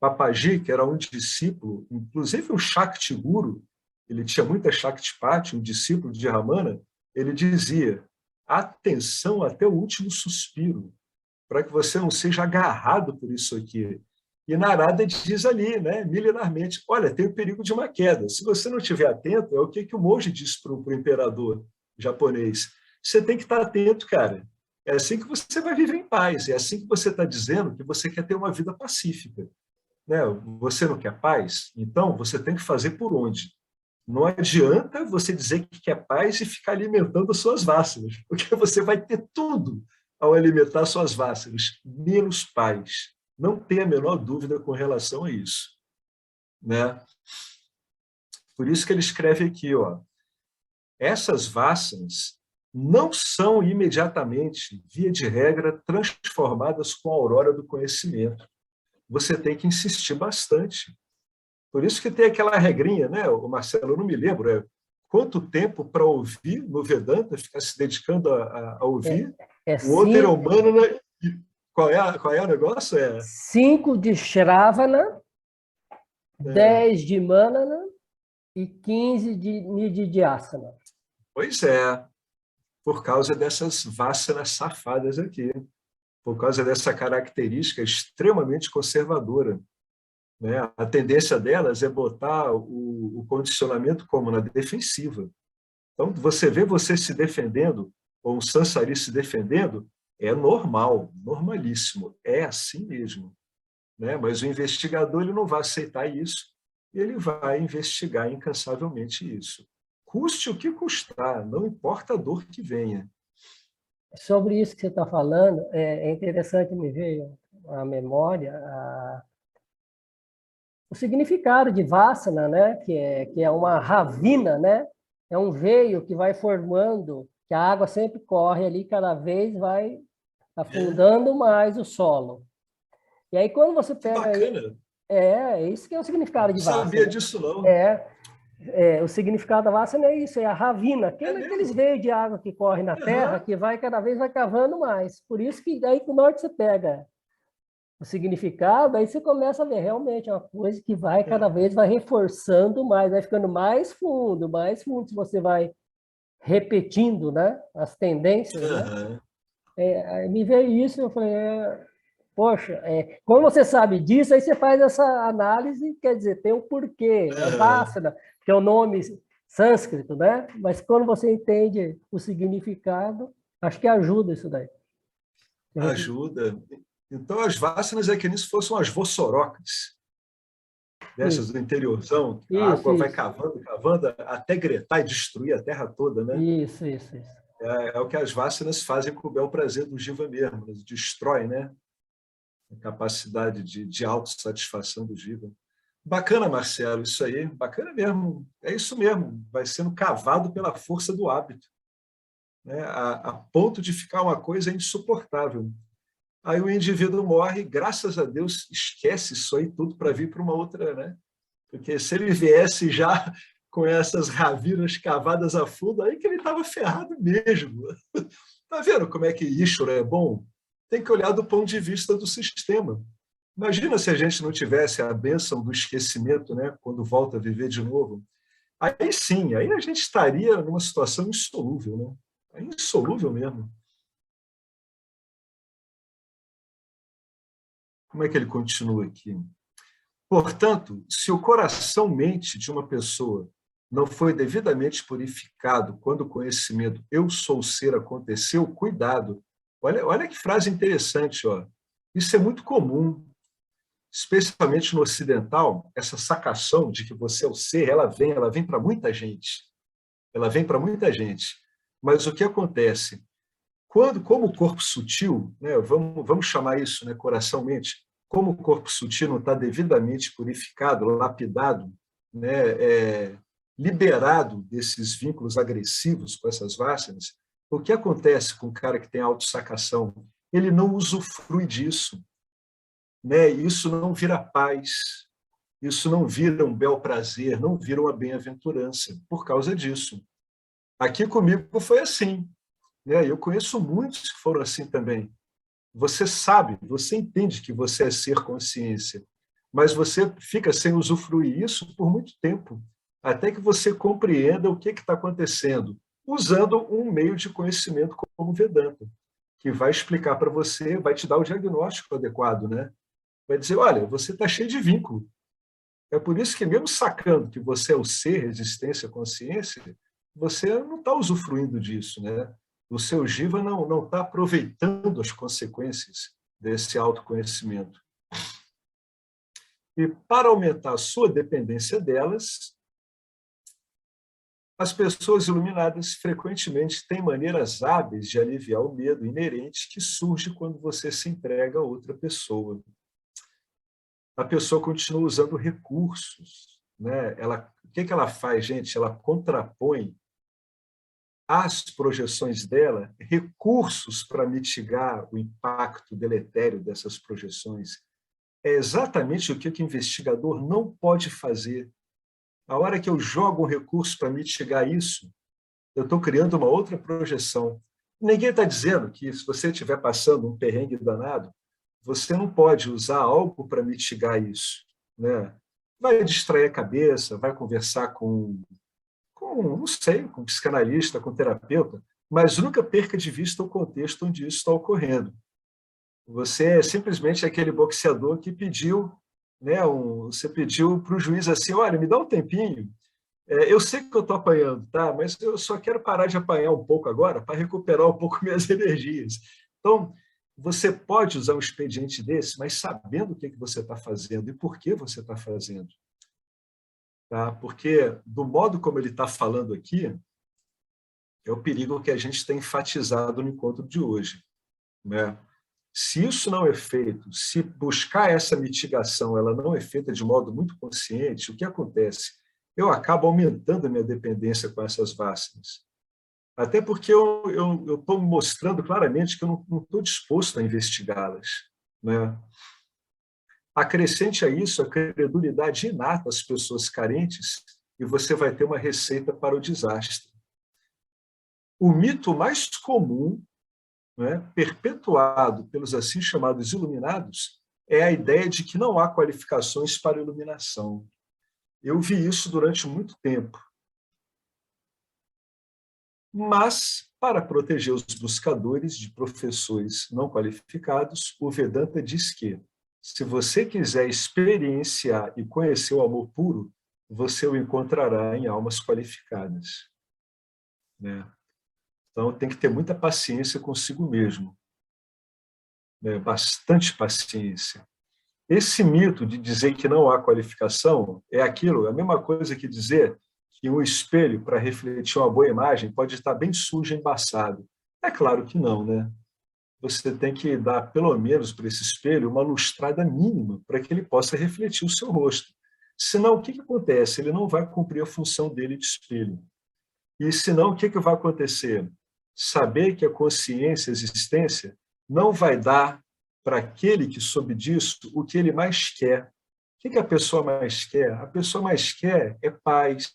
Speaker 1: Papaji, que era um discípulo, inclusive um Shakti Guru, ele tinha muita Shaktipati, um discípulo de Ramana, ele dizia: atenção até o último suspiro, para que você não seja agarrado por isso aqui. E Narada diz ali, né, milenarmente: olha, tem o perigo de uma queda. Se você não estiver atento, é o que o monge diz para o imperador japonês: você tem que estar atento, cara. É assim que você vai viver em paz. É assim que você está dizendo que você quer ter uma vida pacífica. Né? Você não quer paz? Então, você tem que fazer por onde? Não adianta você dizer que quer paz e ficar alimentando suas vassanas, porque você vai ter tudo ao alimentar suas vassanas, menos paz. Não tem a menor dúvida com relação a isso. Né? Por isso que ele escreve aqui, ó, essas vassanas não são imediatamente, via de regra, transformadas com a aurora do conhecimento. Você tem que insistir bastante. Por isso que tem aquela regrinha, né, o Marcelo, eu não me lembro, quanto tempo para ouvir no Vedanta, ficar se dedicando a ouvir? O outro
Speaker 2: cinco,
Speaker 1: era humano, né? Qual é o negócio?
Speaker 2: 5 de Shravana,
Speaker 1: É,
Speaker 2: 10 de Manana e 15 de Nididhyasana.
Speaker 1: pois é, por causa dessas vássanas safadas aqui, por causa dessa característica extremamente conservadora. Né? A tendência delas é botar o condicionamento como na defensiva. Então, você vê você se defendendo, ou um Sansari se defendendo, é normal, normalíssimo, é assim mesmo. Né? Mas o investigador ele não vai aceitar isso, ele vai investigar incansavelmente isso. Custe o que custar, não importa a dor que venha.
Speaker 2: Sobre isso que você está falando, é interessante me ver a memória, o significado de Vassana, né? Que é uma ravina, né? É um veio que vai formando, que a água sempre corre ali, cada vez vai afundando mais o solo. E aí, quando você
Speaker 1: Que
Speaker 2: pega...
Speaker 1: bacana!
Speaker 2: Isso que é o significado
Speaker 1: Não
Speaker 2: de
Speaker 1: sabia
Speaker 2: Vassana.
Speaker 1: disso, não.
Speaker 2: O significado da Vassana é isso, é a ravina,
Speaker 1: É
Speaker 2: aqueles
Speaker 1: mesmo?
Speaker 2: veios de água que corre na terra,
Speaker 1: Uhum.
Speaker 2: que vai cada vez vai cavando mais. Por isso que daí, na hora que você pega o significado, aí você começa a ver realmente é uma coisa que vai cada vez vai reforçando mais, vai ficando mais fundo, se você vai repetindo, né, as tendências, né?
Speaker 1: Uhum.
Speaker 2: Aí me veio isso, eu falei, poxa, quando você sabe disso, aí você faz essa análise, quer dizer, tem um porquê, é
Speaker 1: Uhum.
Speaker 2: Vassana, que é o nome sânscrito, né? Mas quando você entende o significado, acho que ajuda isso daí.
Speaker 1: Ajuda. Então, as vássanas é que nem se fossem umas vossorocas, dessas
Speaker 2: Isso,
Speaker 1: do interiorzão, a
Speaker 2: isso,
Speaker 1: água vai
Speaker 2: isso.
Speaker 1: cavando, cavando, até gretar e destruir a terra toda, né?
Speaker 2: Isso.
Speaker 1: É o que as vássanas fazem com o bel prazer do jiva mesmo, né? Destrói, né? A capacidade de autossatisfação do jiva. Bacana, Marcelo, isso aí, bacana mesmo. É isso mesmo, vai sendo cavado pela força do hábito, né? A ponto de ficar uma coisa insuportável. Aí o indivíduo morre, graças a Deus, esquece isso aí tudo para vir para uma outra, né? Porque se ele viesse já com essas ravinas cavadas a fundo, aí que ele estava ferrado mesmo. Tá vendo como é que Ishvara é bom? Tem que olhar do ponto de vista do sistema. Imagina se a gente não tivesse a bênção do esquecimento, né? Quando volta a viver de novo. Aí sim, aí a gente estaria numa situação insolúvel, né? É insolúvel mesmo. Como é que ele continua aqui? Portanto, se o coração-mente de uma pessoa não foi devidamente purificado quando o conhecimento eu sou o ser aconteceu, cuidado. Olha que frase interessante. Ó. Isso é muito comum, especialmente no ocidental, essa sacação de que você é o ser, ela vem para muita gente. Ela vem para muita gente. Mas o que acontece? Como o corpo sutil, né, vamos chamar isso, né, coração-mente, como o corpo sutil não está devidamente purificado, lapidado, né, liberado desses vínculos agressivos com essas vássanas, o que acontece com o cara que tem autossacação? Ele não usufrui disso. Né? Isso não vira paz, isso não vira um bel prazer, não vira uma bem-aventurança por causa disso. Aqui comigo foi assim. Né? Eu conheço muitos que foram assim também. Você sabe, você entende que você é ser consciência, mas você fica sem usufruir isso por muito tempo, até que você compreenda o que está acontecendo, usando um meio de conhecimento como o Vedanta, que vai explicar para você, vai te dar o diagnóstico adequado, né? Vai dizer, olha, você está cheio de vínculo. É por isso que mesmo sacando que você é o ser, existência, consciência, você não está usufruindo disso, né? O seu jiva não está aproveitando as consequências desse autoconhecimento. E para aumentar a sua dependência delas, as pessoas iluminadas frequentemente têm maneiras hábeis de aliviar o medo inerente que surge quando você se entrega a outra pessoa. A pessoa continua usando recursos, né? O que ela faz, gente? Ela contrapõe às projeções dela recursos para mitigar o impacto deletério dessas projeções. É exatamente o que o investigador não pode fazer. A hora que eu jogo um recurso para mitigar isso, eu estou criando uma outra projeção. Ninguém está dizendo que, se você estiver passando um perrengue danado, você não pode usar algo para mitigar isso, né? Vai distrair a cabeça, vai conversar não sei, com um psicanalista, com um terapeuta, mas nunca perca de vista o contexto onde isso está ocorrendo. Você é simplesmente aquele boxeador que pediu, né, você pediu para o juiz assim, olha, me dá um tempinho, eu sei que eu estou apanhando, tá? Mas eu só quero parar de apanhar um pouco agora para recuperar um pouco minhas energias. Então, você pode usar um expediente desse, mas sabendo o que você está fazendo e por que você está fazendo. Tá? Porque, do modo como ele está falando aqui, é o perigo que a gente tem enfatizado no encontro de hoje, né? Se isso não é feito, se buscar essa mitigação ela não é feita de modo muito consciente, o que acontece? Eu acabo aumentando a minha dependência com essas vacinas. Até porque eu estou mostrando claramente que eu não estou disposto a investigá-las, né? Acrescente a isso a credulidade inata às pessoas carentes e você vai ter uma receita para o desastre. O mito mais comum, né, perpetuado pelos assim chamados iluminados, é a ideia de que não há qualificações para iluminação. Eu vi isso durante muito tempo. Mas, para proteger os buscadores de professores não qualificados, o Vedanta diz que, se você quiser experienciar e conhecer o amor puro, você o encontrará em almas qualificadas, né? Então, tem que ter muita paciência consigo mesmo, né? Bastante paciência. Esse mito de dizer que não há qualificação é aquilo, é a mesma coisa que dizer que um espelho, para refletir uma boa imagem, pode estar bem sujo e embaçado. É claro que não, né? Você tem que dar, pelo menos, para esse espelho uma lustrada mínima para que ele possa refletir o seu rosto. Senão, o que acontece? Ele não vai cumprir a função dele de espelho. E senão, o que vai acontecer? Saber que a consciência, a existência, não vai dar para aquele que soube disso o que ele mais quer. O que a pessoa mais quer? A pessoa mais quer é paz,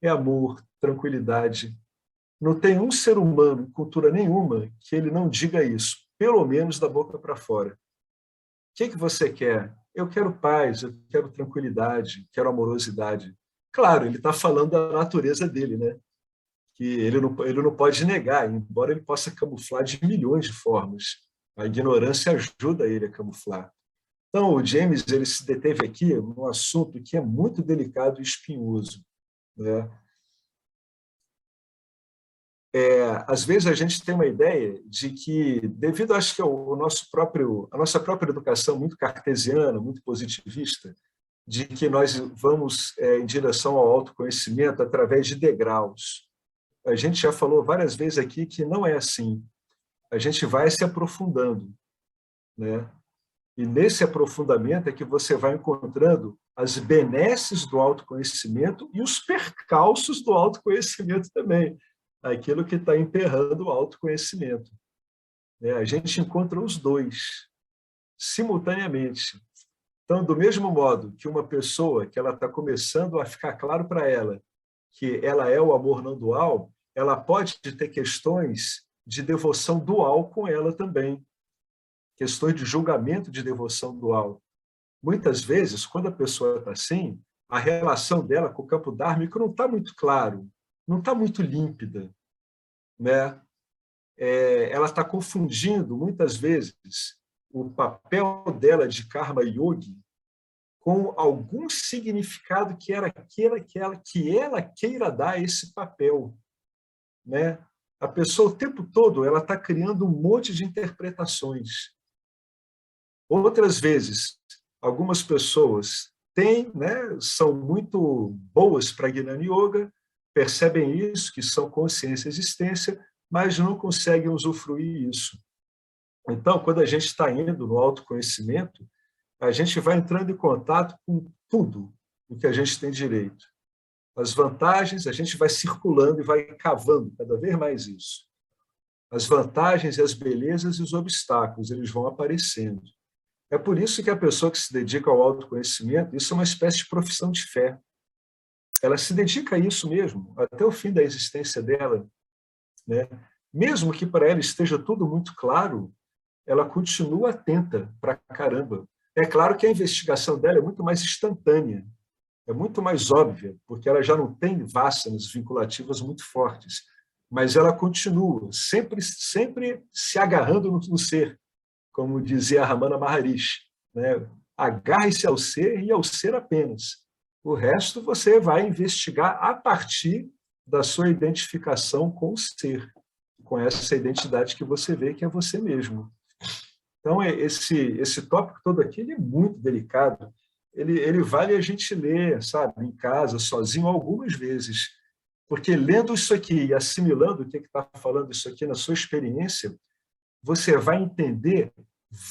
Speaker 1: é amor, tranquilidade. Não tem um ser humano, em cultura nenhuma, que ele não diga isso, pelo menos da boca para fora. O que você quer? Eu quero paz, eu quero tranquilidade, quero amorosidade. Claro, ele está falando da natureza dele, né? Que ele não pode negar, embora ele possa camuflar de milhões de formas. A ignorância ajuda ele a camuflar. Então, o James ele se deteve aqui num assunto que é muito delicado e espinhoso, né? Às vezes a gente tem uma ideia de que, devido, acho que, a nossa própria educação muito cartesiana, muito positivista, de que nós vamos em direção ao autoconhecimento através de degraus. A gente já falou várias vezes aqui que não é assim. A gente vai se aprofundando, né? E nesse aprofundamento é que você vai encontrando as benesses do autoconhecimento e os percalços do autoconhecimento também, aquilo que está emperrando o autoconhecimento. A gente encontra os dois simultaneamente. Então, do mesmo modo que uma pessoa que ela está começando a ficar claro para ela que ela é o amor não dual, ela pode ter questões de devoção dual com ela também, questões de julgamento de devoção dual. Muitas vezes, quando a pessoa está assim, a relação dela com o campo dármico não está muito claro, não está muito límpida, né? Ela está confundindo, muitas vezes, o papel dela de karma yogi com algum significado que ela queira dar a esse papel, né? A pessoa, o tempo todo, ela está criando um monte de interpretações. Outras vezes, algumas pessoas têm, né, são muito boas para Gnana Yoga, percebem isso, que são consciência e existência, mas não conseguem usufruir isso. Então, quando a gente está indo no autoconhecimento, a gente vai entrando em contato com tudo o que a gente tem direito. As vantagens, a gente vai circulando e vai cavando cada vez mais isso. As vantagens e as belezas e os obstáculos, eles vão aparecendo. É por isso que a pessoa que se dedica ao autoconhecimento, isso é uma espécie de profissão de fé. ela se dedica a isso mesmo, até o fim da existência dela, né? Mesmo que para ela esteja tudo muito claro, ela continua atenta para caramba. É claro que a investigação dela é muito mais instantânea, é muito mais óbvia, porque ela já não tem vássanas vinculativas muito fortes, mas ela continua sempre se agarrando no ser, como dizia a Ramana Maharishi, né? Agarre-se ao ser e ao ser apenas. O resto você vai investigar a partir da sua identificação com o ser, com essa identidade que você vê que é você mesmo. Então, esse tópico todo aqui ele é muito delicado. Ele vale a gente ler, sabe, em casa, sozinho, algumas vezes. Porque lendo isso aqui e assimilando o que está falando isso aqui na sua experiência, você vai entender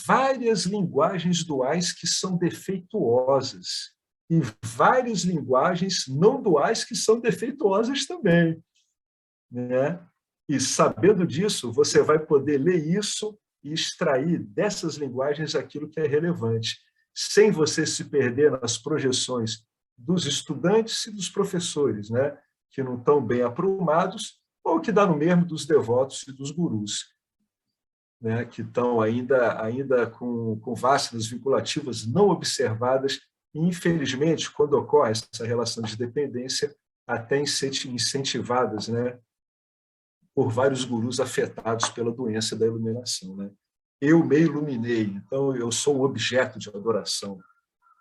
Speaker 1: várias linguagens duais que são defeituosas e várias linguagens não duais que são defeituosas também, né? E sabendo disso, você vai poder ler isso e extrair dessas linguagens aquilo que é relevante, sem você se perder nas projeções dos estudantes e dos professores, né? Que não estão bem aprumados, ou que dá no mesmo dos devotos e dos gurus, né, que estão ainda com vássanas vinculativas não observadas, e, infelizmente, quando ocorre essa relação de dependência, até incentivadas, né, por vários gurus afetados pela doença da iluminação. Né? Eu me iluminei, então eu sou um objeto de adoração.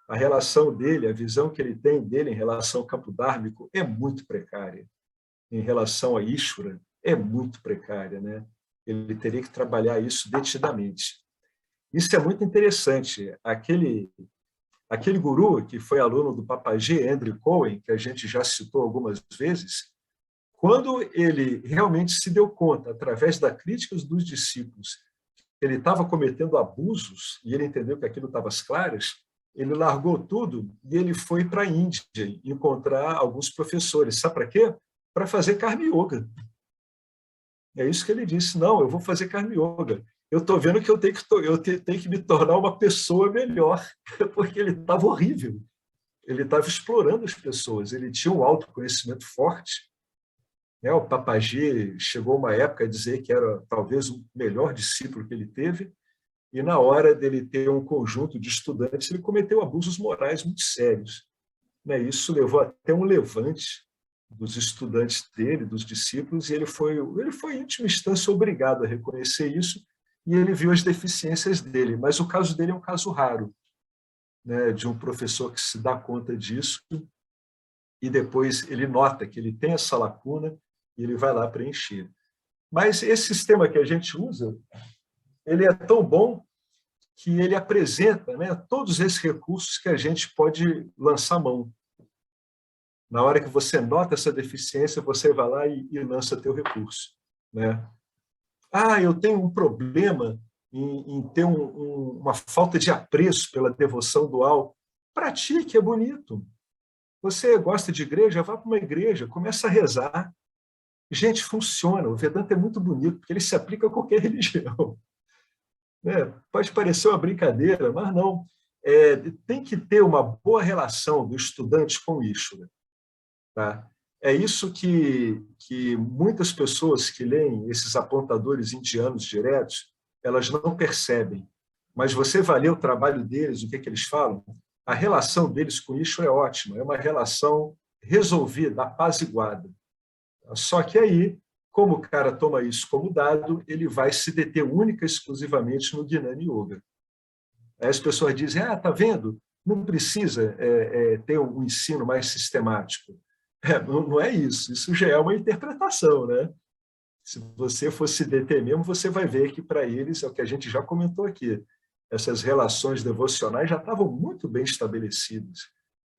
Speaker 1: A relação dele, a visão que ele tem dele em relação ao campo dármico é muito precária. Em relação a Ishvara, é muito precária, né? Ele teria que trabalhar isso detidamente. Isso é muito interessante. Aquele guru que foi aluno do Papaji, Andrew Cohen, que a gente já citou algumas vezes, quando ele realmente se deu conta, através das críticas dos discípulos, que ele estava cometendo abusos, e ele entendeu que aquilo estava às claras, ele largou tudo e ele foi para a Índia encontrar alguns professores. Sabe para quê? Para fazer Karma Yoga. É isso que ele disse. Não, eu vou fazer Karma Yoga. Eu estou vendo que eu tenho que me tornar uma pessoa melhor, porque ele estava horrível. Ele estava explorando as pessoas. Ele tinha um autoconhecimento forte. O Papaji chegou uma época a dizer que era talvez o melhor discípulo que ele teve, e na hora dele ter um conjunto de estudantes, ele cometeu abusos morais muito sérios. Isso levou até um levante dos estudantes dele, dos discípulos, e ele foi em última instância, obrigado a reconhecer isso, e ele viu as deficiências dele. Mas o caso dele é um caso raro, né, de um professor que se dá conta disso, e depois ele nota que ele tem essa lacuna, e ele vai lá preencher. Mas esse sistema que a gente usa, ele é tão bom que ele apresenta, né, todos esses recursos que a gente pode lançar mão. Na hora que você nota essa deficiência, você vai lá e lança teu recurso, né? Eu tenho um problema em ter uma falta de apreço pela devoção dual. Pratique, é bonito. Você gosta de igreja? Vá para uma igreja, começa a rezar. Gente, funciona. O Vedanta é muito bonito, porque ele se aplica a qualquer religião. Pode parecer uma brincadeira, mas não. Tem que ter uma boa relação do estudante com o Ishvara. Tá? É isso que muitas pessoas que leem esses apontadores indianos diretos, elas não percebem. Mas você vai ler o trabalho deles, o que eles falam, a relação deles com isso é ótima, é uma relação resolvida, apaziguada. Só que aí, como o cara toma isso como dado, ele vai se deter única e exclusivamente no Jnana Yoga. Aí as pessoas dizem, tá vendo? Não precisa ter um ensino mais sistemático. Não é isso, isso já é uma interpretação, né? Se você for se deter mesmo, você vai ver que para eles, é o que a gente já comentou aqui, essas relações devocionais já estavam muito bem estabelecidas,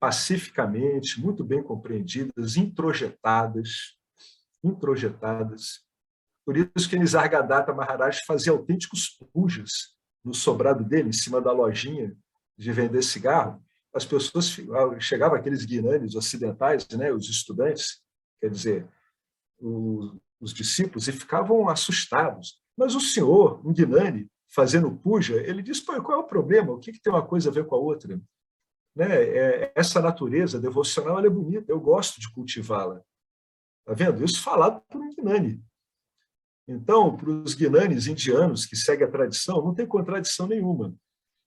Speaker 1: pacificamente, muito bem compreendidas, introjetadas. Por isso que Nisargadatta Maharaj fazia autênticos pujas no sobrado dele, em cima da lojinha de vender cigarro. As pessoas chegavam, aqueles guinanes ocidentais, né, os estudantes, quer dizer, os discípulos, e ficavam assustados. Mas o senhor, um guinane, fazendo puja, ele diz, qual é o problema? O que tem uma coisa a ver com a outra? né? Essa natureza devocional ela é bonita, eu gosto de cultivá-la. Está vendo? Isso falado por um Gnani. Então, para os Gnanis indianos que seguem a tradição, não tem contradição nenhuma.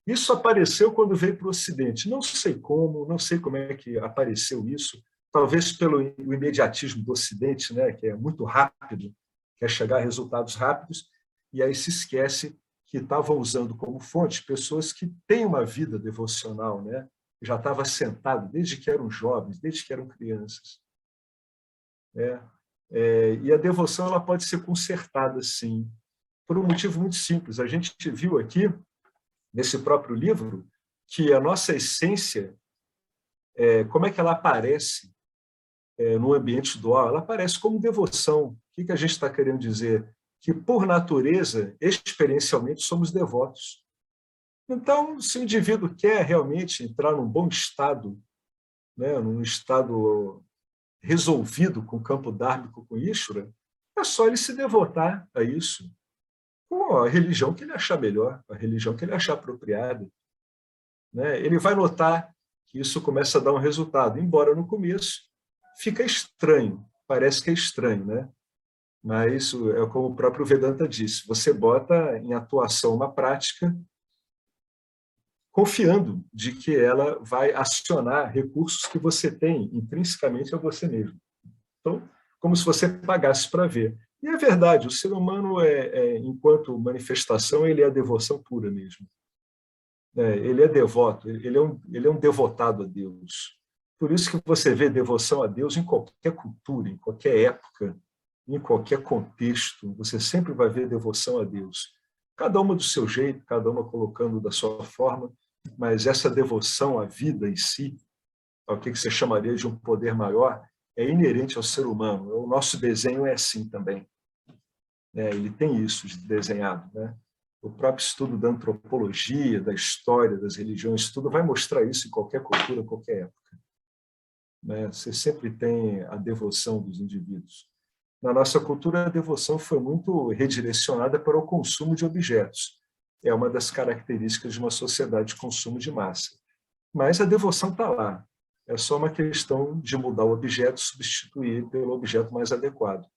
Speaker 1: Isso apareceu quando veio para o Ocidente. Não sei como, não sei como é que apareceu isso. Talvez pelo imediatismo do Ocidente, né, que é muito rápido, quer chegar a resultados rápidos, e aí se esquece que estavam usando como fonte pessoas que têm uma vida devocional, né? Já estava assentado desde que eram jovens, desde que eram crianças. E a devoção ela pode ser consertada, sim, por um motivo muito simples. A gente viu aqui, nesse próprio livro, que a nossa essência, como é que ela aparece no ambiente dual? Ela aparece como devoção. O que a gente está querendo dizer? Que, por natureza, experiencialmente, somos devotos. Então, se o indivíduo quer realmente entrar num bom estado, né, num estado resolvido com o campo dármico, com Ishvara, é só ele se devotar a isso, com a religião que ele achar melhor, a religião que ele achar apropriada. Né? Ele vai notar que isso começa a dar um resultado, embora no começo fica estranho, parece que é estranho, né? Mas isso é como o próprio Vedanta disse, você bota em atuação uma prática confiando de que ela vai acionar recursos que você tem intrinsecamente a você mesmo. Então, como se você pagasse para ver. E é verdade, o ser humano, enquanto manifestação, ele é a devoção pura mesmo. Ele é devoto, ele é um devotado a Deus. Por isso que você vê devoção a Deus em qualquer cultura, em qualquer época, em qualquer contexto, você sempre vai ver devoção a Deus. Cada uma do seu jeito, cada uma colocando da sua forma, mas essa devoção à vida em si, ao que você chamaria de um poder maior, é inerente ao ser humano. O nosso desenho é assim também. Ele tem isso de desenhado. Né? O próprio estudo da antropologia, da história, das religiões, tudo vai mostrar isso em qualquer cultura, em qualquer época. Você sempre tem a devoção dos indivíduos. Na nossa cultura, a devoção foi muito redirecionada para o consumo de objetos. É uma das características de uma sociedade de consumo de massa. Mas a devoção está lá. É só uma questão de mudar o objeto, substituir pelo objeto mais adequado.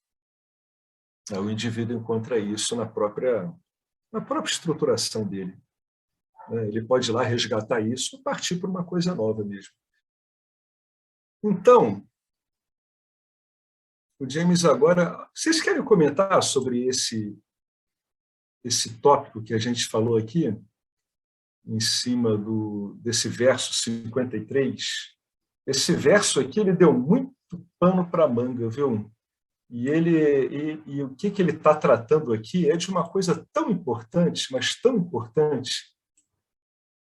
Speaker 1: O indivíduo encontra isso na própria estruturação dele. Ele pode ir lá resgatar isso e partir para uma coisa nova mesmo. Então, o James agora... Vocês querem comentar sobre esse tópico que a gente falou aqui, em cima desse verso 53? Esse verso aqui ele deu muito pano para a manga, viu? E o que ele está tratando aqui é de uma coisa tão importante, mas tão importante,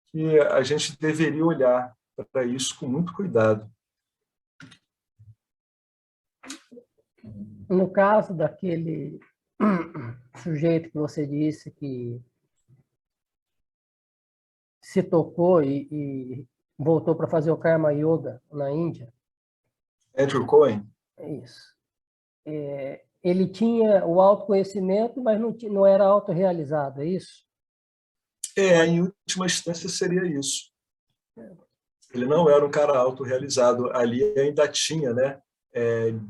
Speaker 1: que a gente deveria olhar para isso com muito cuidado.
Speaker 2: No caso daquele sujeito que você disse que se tocou e voltou para fazer o Karma Yoga na Índia.
Speaker 1: Andrew Cohen.
Speaker 2: É isso. Ele tinha o autoconhecimento, mas não era autorrealizado, é isso?
Speaker 1: Em última instância seria isso. Ele não era um cara autorrealizado. Ali ainda tinha, né,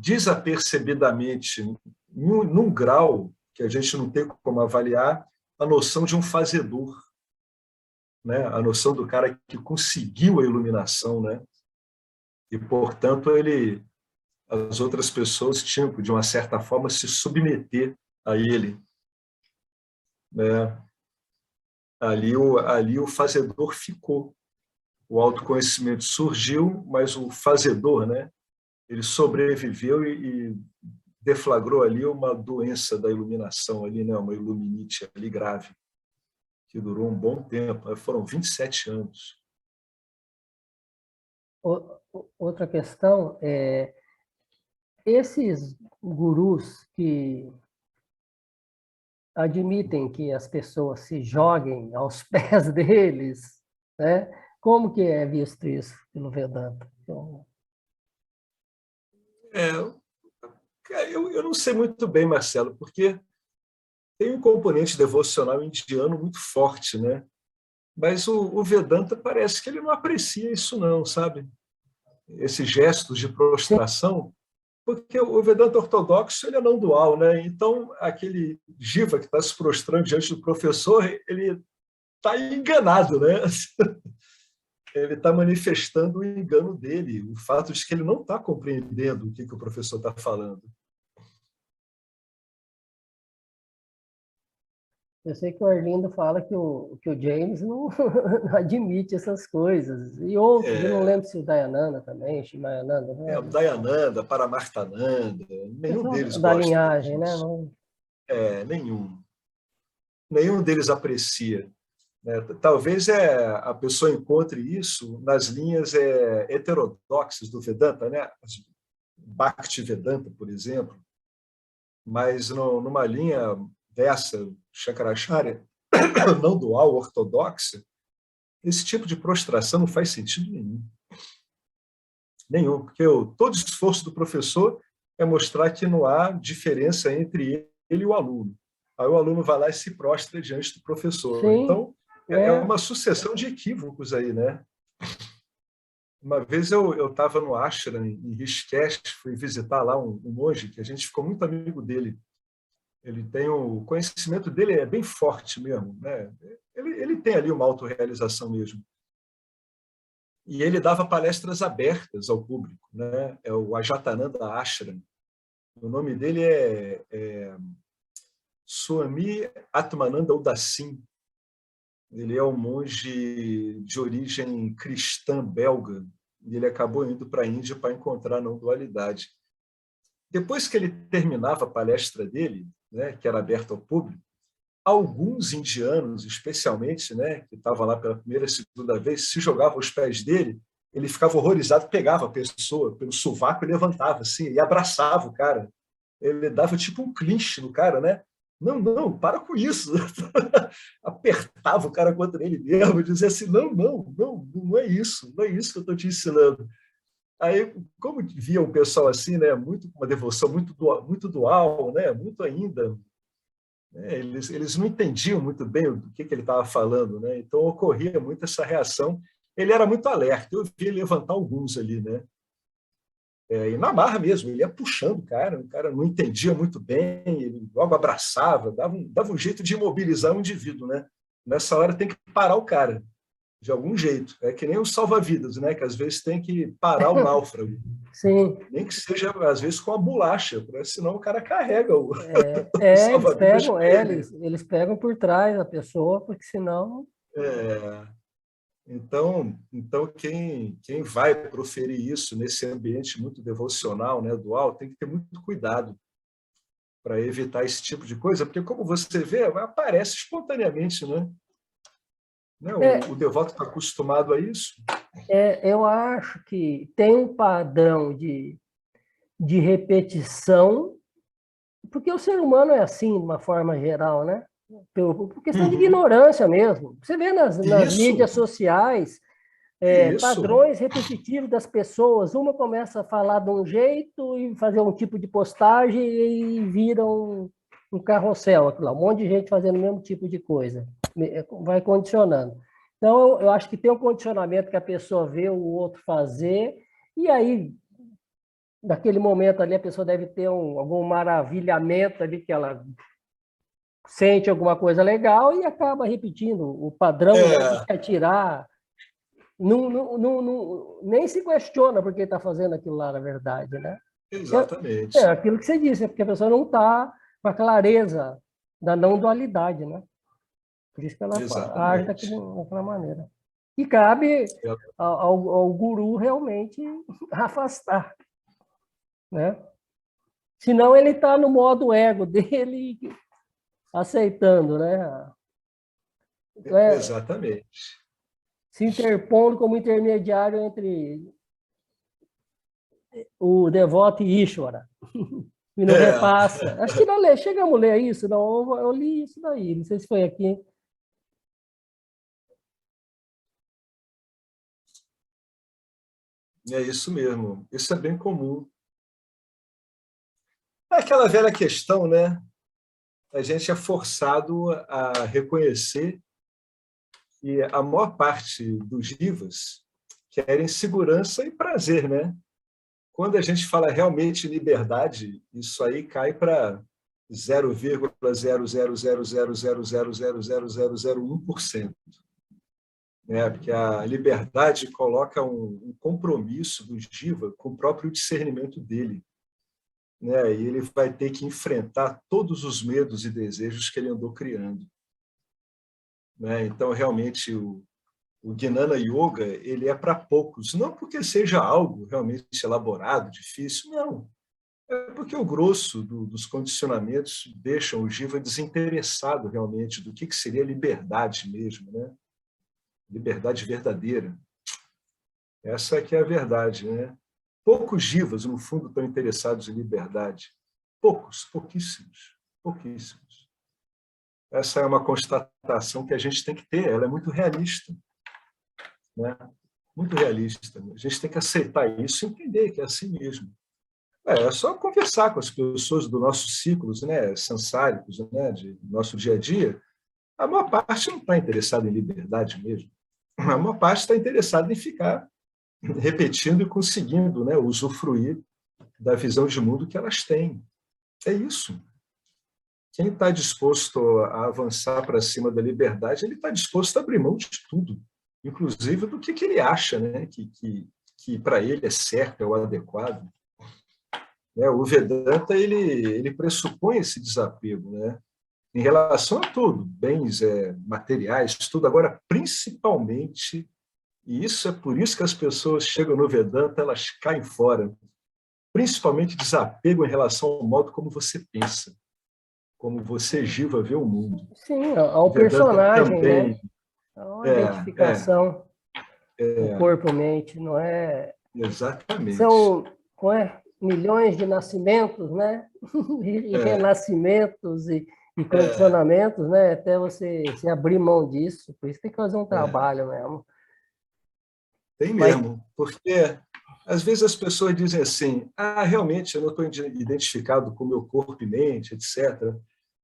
Speaker 1: desapercebidamente, num grau que a gente não tem como avaliar, a noção de um fazedor, né? A noção do cara que conseguiu a iluminação, né? E, portanto, as outras pessoas tinham, de uma certa forma, se submeter a ele. Né? Ali o fazedor ficou. O autoconhecimento surgiu, mas o fazedor, né? Ele sobreviveu e deflagrou ali uma doença da iluminação, ali, né? Uma iluminite ali grave, que durou um bom tempo. Foram 27 anos.
Speaker 2: Outra questão é esses gurus que admitem que as pessoas se joguem aos pés deles, né? Como que é visto isso pelo Vedanta? Então...
Speaker 1: Eu não sei muito bem, Marcelo, porque tem um componente devocional indiano muito forte, né? Mas o Vedanta parece que ele não aprecia isso não, sabe? Esses gestos de
Speaker 2: Sim,
Speaker 1: prostração, porque o Vedanta ortodoxo ele é não dual, né? Então, aquele jiva que está se prostrando diante do professor, ele está enganado, né? Ele está manifestando o engano dele, o fato de que ele não está compreendendo o que o professor está falando.
Speaker 2: eu sei que o Arlindo fala que o James não, não admite essas coisas. E outros, eu não
Speaker 1: É,
Speaker 2: lembro se o Dayananda também, Shimayananda,
Speaker 1: o
Speaker 2: né?
Speaker 1: Dayananda, Paramartananda, nenhum
Speaker 2: Pessoal
Speaker 1: deles
Speaker 2: da
Speaker 1: gosta
Speaker 2: linhagem, né?
Speaker 1: disso. Nenhum. Nenhum deles aprecia. Né? Talvez a pessoa encontre isso nas linhas heterodoxas do Vedanta, né? Bhakti Vedanta, por exemplo, mas numa linha dessa, Shankaracharya, não dual, ortodoxa, esse tipo de prostração não faz sentido nenhum. Nenhum, porque todo esforço do professor é mostrar que não há diferença entre ele e o aluno. Aí o aluno vai lá e se prostra diante do professor.
Speaker 2: Sim,
Speaker 1: Então, é
Speaker 2: é.
Speaker 1: uma sucessão de equívocos aí, né? Uma vez eu estava no ashram, em Rishikesh, fui visitar lá um monge, que a gente ficou muito amigo dele. Ele tem o conhecimento dele é bem forte mesmo, né? Ele tem ali uma autorrealização mesmo. E ele dava palestras abertas ao público, né? É o Ajatananda Ashram. O nome dele é Swami Atmananda Udasin. Ele é um monge de origem cristã belga. E ele acabou indo para a Índia para encontrar a não dualidade. Depois que ele terminava a palestra dele, né, que era aberta ao público, alguns indianos, especialmente, né, que estavam lá pela primeira e segunda vez, se jogavam aos pés dele, ele ficava horrorizado, pegava a pessoa pelo sovaco e levantava assim, e abraçava o cara. Ele dava tipo um clinch no cara, né? Não, não, para com isso. Apertava o cara contra ele mesmo, dizia assim: não, não, não, não é isso, não é isso que eu estou te ensinando. Aí, como via o pessoal assim, né, muito com uma devoção muito dual, né, muito ainda, né, eles não entendiam muito bem do que ele estava falando, né, então ocorria muito essa reação. Ele era muito alerta, eu vi ele levantar alguns ali, né, e na marra mesmo, ele ia puxando o cara não entendia muito bem, ele logo abraçava, dava um jeito de imobilizar o indivíduo, né, nessa hora tem que parar o cara, de algum jeito, é que nem os salva-vidas, né, que às vezes tem que parar o náufrago.
Speaker 2: Sim.
Speaker 1: Nem que seja, às vezes, com a bolacha, porque senão o cara carrega o, o
Speaker 2: Eles
Speaker 1: salva-vidas
Speaker 2: pegam,
Speaker 1: para ele.
Speaker 2: eles pegam por trás da pessoa, porque senão.
Speaker 1: É, então quem vai proferir isso nesse ambiente muito devocional, né, dual, tem que ter muito cuidado para evitar esse tipo de coisa, porque, como você vê, aparece espontaneamente, né?
Speaker 2: É,
Speaker 1: O devoto está acostumado a isso.
Speaker 2: eu acho que tem um padrão de repetição, porque o ser humano é assim, de uma forma geral, né? Por questão de
Speaker 1: Uhum.
Speaker 2: ignorância mesmo. Você vê nas mídias
Speaker 1: Isso,
Speaker 2: sociais,
Speaker 1: isso.
Speaker 2: padrões repetitivos das pessoas. Uma começa a falar de um jeito e fazer um tipo de postagem e vira um carrossel, aquilo lá, um monte de gente fazendo o mesmo tipo de coisa. Vai condicionando. Então, eu acho que tem um condicionamento que a pessoa vê o outro fazer, e aí, naquele momento ali, a pessoa deve ter algum maravilhamento ali, que ela sente alguma coisa legal e acaba repetindo o padrão, né? Não
Speaker 1: É,
Speaker 2: quer tirar, nem se questiona por que está fazendo aquilo lá, na verdade, né? É
Speaker 1: exatamente.
Speaker 2: aquilo que você disse, é porque a pessoa não está com a clareza da não dualidade, né? Por isso que ela age
Speaker 1: Exatamente.
Speaker 2: daquela maneira. E cabe
Speaker 1: É,
Speaker 2: ao guru realmente afastar, né? Senão ele está no modo ego dele, aceitando, né? Então,
Speaker 1: exatamente.
Speaker 2: se interpondo como intermediário entre o devoto e Ishvara. E não
Speaker 1: É,
Speaker 2: repassa. Acho que não chegamos a ler isso, não. Eu li isso daí, não sei se foi aqui.
Speaker 1: é isso mesmo. Isso é bem comum. É aquela velha questão, né? A gente é forçado a reconhecer que a maior parte dos jivas querem segurança e prazer, né? Quando a gente fala realmente em liberdade, isso aí cai para 0,00000000001%, né? Porque a liberdade coloca um compromisso do jiva com o próprio discernimento dele, né? E ele vai ter que enfrentar todos os medos e desejos que ele andou criando, né? Então, realmente, o Jnana Yoga ele é para poucos, não porque seja algo realmente elaborado, difícil, não. É porque o grosso dos condicionamentos deixam o jiva desinteressado realmente do que seria liberdade mesmo, né? Liberdade verdadeira. Essa é que é a verdade, né? Poucos jivas, no fundo, estão interessados em liberdade. Poucos, pouquíssimos, pouquíssimos. Essa é uma constatação que a gente tem que ter, ela é muito realista, né? Muito realista. A gente tem que aceitar isso e entender que é assim mesmo. É só conversar com as pessoas do nossos ciclos, né, sansáricos, né, de nosso dia a dia. A maior parte não está interessada em liberdade mesmo. A maior parte está interessada em ficar repetindo e conseguindo, né, usufruir da visão de mundo que elas têm. É isso. Quem está disposto a avançar para cima da liberdade, ele está disposto a abrir mão de tudo, inclusive do que ele acha, né, que para ele é certo, é o adequado. O Vedanta ele pressupõe esse desapego, né? Em relação a tudo, bens materiais, tudo. Agora, principalmente, e isso é por isso que as pessoas chegam no Vedanta, elas caem fora, principalmente desapego em relação ao modo como você pensa, como você, Jiva, vê o mundo.
Speaker 2: Sim, ao
Speaker 1: O Vedanta
Speaker 2: personagem, né?
Speaker 1: também
Speaker 2: É uma identificação com corpo-mente, não é?
Speaker 1: exatamente.
Speaker 2: São milhões de nascimentos, né? E renascimentos e condicionamentos, né? Até você se abrir mão disso. Por isso tem que fazer um trabalho mesmo.
Speaker 1: Tem mesmo, porque às vezes as pessoas dizem assim, realmente eu não estou identificado com o meu corpo e mente, etc.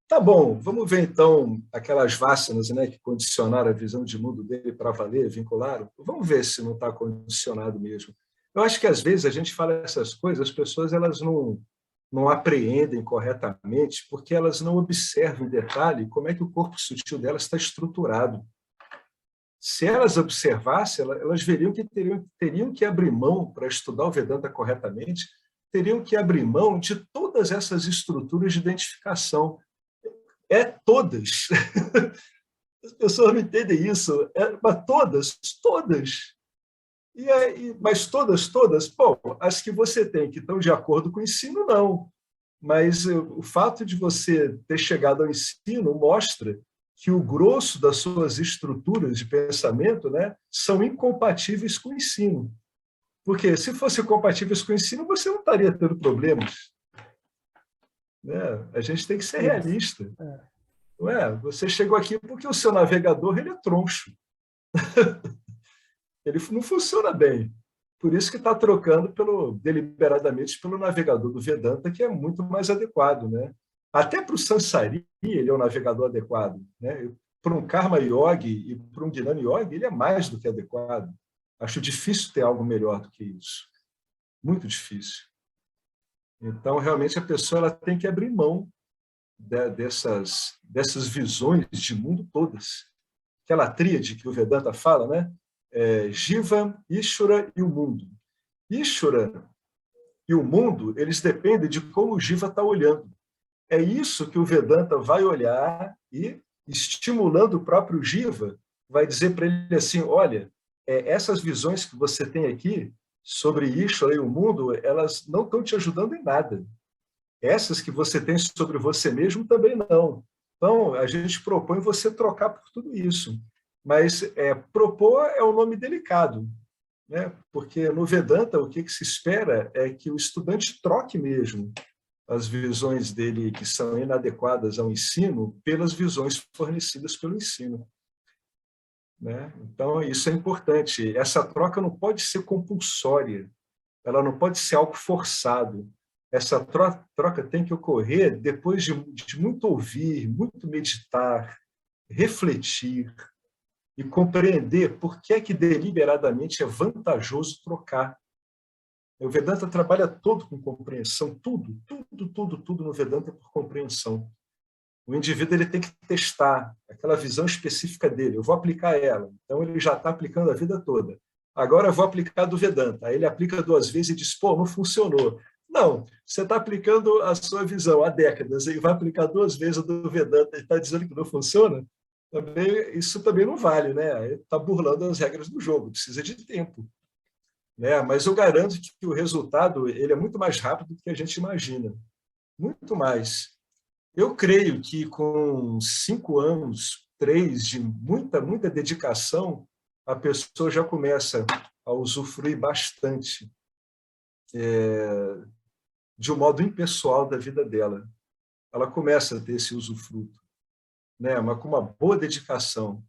Speaker 1: Tá bom, vamos ver então aquelas vássanas, né, que condicionaram a visão de mundo dele para valer, vincularam. Vamos ver se não está condicionado mesmo. Eu acho que às vezes a gente fala essas coisas, as pessoas elas não apreendem corretamente porque elas não observam em detalhe como é que o corpo sutil delas está estruturado. Se elas observassem, elas veriam que teriam que abrir mão para estudar o Vedanta corretamente, teriam que abrir mão de todas essas estruturas de identificação. Todas. As pessoas não entendem isso. Mas todas. Mas todas, bom, as que você tem que estão de acordo com o ensino, não. Mas o fato de você ter chegado ao ensino mostra que o grosso das suas estruturas de pensamento, né, são incompatíveis com o ensino. Porque se fossem compatíveis com o ensino, você não estaria tendo problemas. Né? A gente tem que ser realista. Não é? Você chegou aqui porque o seu navegador ele é troncho. Ele não funciona bem. Por isso que está trocando deliberadamente pelo navegador do Vedanta, que é muito mais adequado. Né? Até para o Sansari, ele é um navegador adequado. Né? Para um Karma Yogi e para um Gnana Yogi, ele é mais do que adequado. Acho difícil ter algo melhor do que isso. Muito difícil. Então, realmente, a pessoa ela tem que abrir mão dessas visões de mundo todas. Aquela tríade que o Vedanta fala, né? Jiva, Ishvara e o mundo. Ishvara e o mundo, eles dependem de como o Jiva está olhando. É isso que o Vedanta vai olhar e, estimulando o próprio Jiva, vai dizer para ele assim, olha, essas visões que você tem aqui sobre Ishvara e o mundo, elas não estão te ajudando em nada. Essas que você tem sobre você mesmo também não. Então, a gente propõe você trocar por tudo isso. Mas propor é um nome delicado, né? Porque no Vedanta o que se espera é que o estudante troque mesmo as visões dele que são inadequadas ao ensino pelas visões fornecidas pelo ensino. Né? Então, isso é importante. Essa troca não pode ser compulsória, ela não pode ser algo forçado. Essa troca tem que ocorrer depois de muito ouvir, muito meditar, refletir, e compreender por que é que deliberadamente é vantajoso trocar. O Vedanta trabalha todo com compreensão, tudo no Vedanta é por compreensão. O indivíduo ele tem que testar aquela visão específica dele. Eu vou aplicar ela. Então, ele já está aplicando a vida toda. Agora, eu vou aplicar do Vedanta. Aí ele aplica 2 vezes e diz, pô, não funcionou. Não, você está aplicando a sua visão há décadas e vai aplicar 2 vezes a do Vedanta e está dizendo que não funciona? Também, isso também não vale, né? Está burlando as regras do jogo, precisa de tempo. Né? Mas eu garanto que o resultado ele é muito mais rápido do que a gente imagina. Muito mais. Eu creio que com 5 anos, 3, de muita dedicação, a pessoa já começa a usufruir bastante de um modo impessoal da vida dela. Ela começa a ter esse usufruto, né? Mas com uma boa dedicação.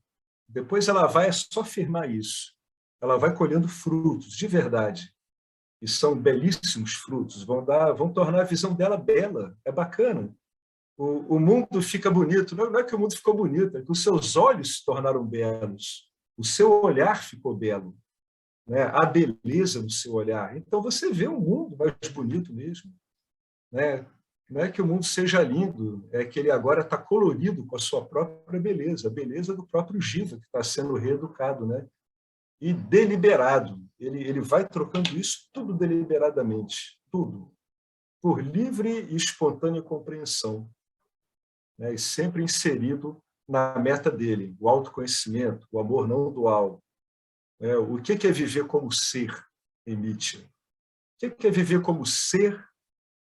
Speaker 1: Depois ela vai só firmar isso. Ela vai colhendo frutos, de verdade. E são belíssimos frutos, vão tornar a visão dela bela, é bacana. O mundo fica bonito, não é que o mundo ficou bonito, é que os seus olhos se tornaram belos, o seu olhar ficou belo, né? Há beleza no seu olhar. Então você vê um mundo mais bonito mesmo. Né? Não é que o mundo seja lindo, é que ele agora está colorido com a sua própria beleza, a beleza do próprio Jiva, que está sendo reeducado, né? E deliberado. Ele vai trocando isso tudo deliberadamente, tudo, por livre e espontânea compreensão, né? E sempre inserido na meta dele, o autoconhecimento, o amor não dual. O que é viver como ser em Nietzsche? O que é viver como ser,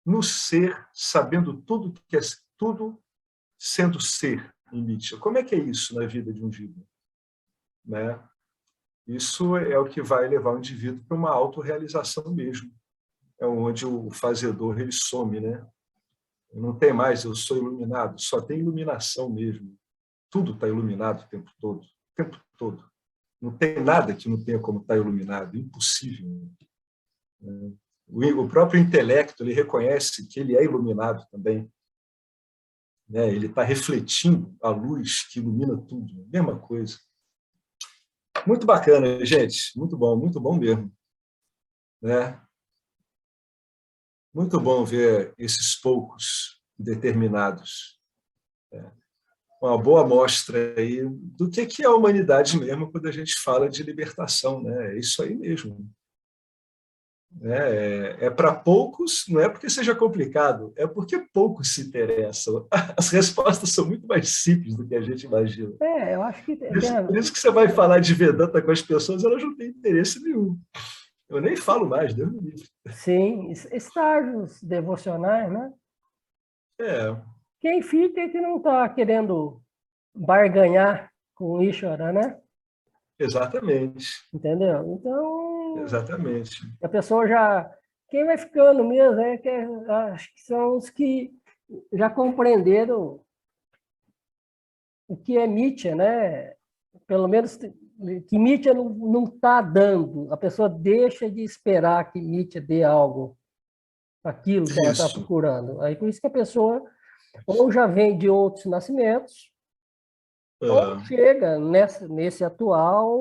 Speaker 1: no ser, sabendo tudo que é tudo, sendo ser em Nietzsche? Como é que é isso na vida de um indivíduo? Né? Isso é o que vai levar o indivíduo para uma autorrealização mesmo. É onde o fazedor ele some, né? Não tem mais eu sou iluminado, só tem iluminação mesmo. Tudo está iluminado o tempo todo, o tempo todo. Não tem nada que não tenha como estar iluminado, impossível. O próprio intelecto ele reconhece que ele é iluminado também. Ele está refletindo a luz que ilumina tudo, mesma coisa. Muito bacana, gente, muito bom mesmo. Muito bom ver esses poucos determinados. Uma boa amostra aí do que é a humanidade mesmo quando a gente fala de libertação. É isso aí mesmo. É para poucos, não é porque seja complicado, é porque poucos se interessam. As respostas são muito mais simples do que a gente imagina.
Speaker 2: Eu acho que
Speaker 1: Por isso que você vai falar de Vedanta com as pessoas, elas não têm interesse nenhum. Eu nem falo mais, Deus me livre.
Speaker 2: Sim, estágios devocionais, né? Quem fica é que não está querendo barganhar com o Ishvara, né?
Speaker 1: Exatamente.
Speaker 2: Entendeu? Então,
Speaker 1: exatamente.
Speaker 2: A pessoa já... Quem vai ficando mesmo acho que são os que já compreenderam o que é Nietzsche, né? Pelo menos que Nietzsche não está dando. A pessoa deixa de esperar que Nietzsche dê algo, aquilo que ela está procurando. Aí por isso que a pessoa ou já vem de outros nascimentos, ou chega nesse atual,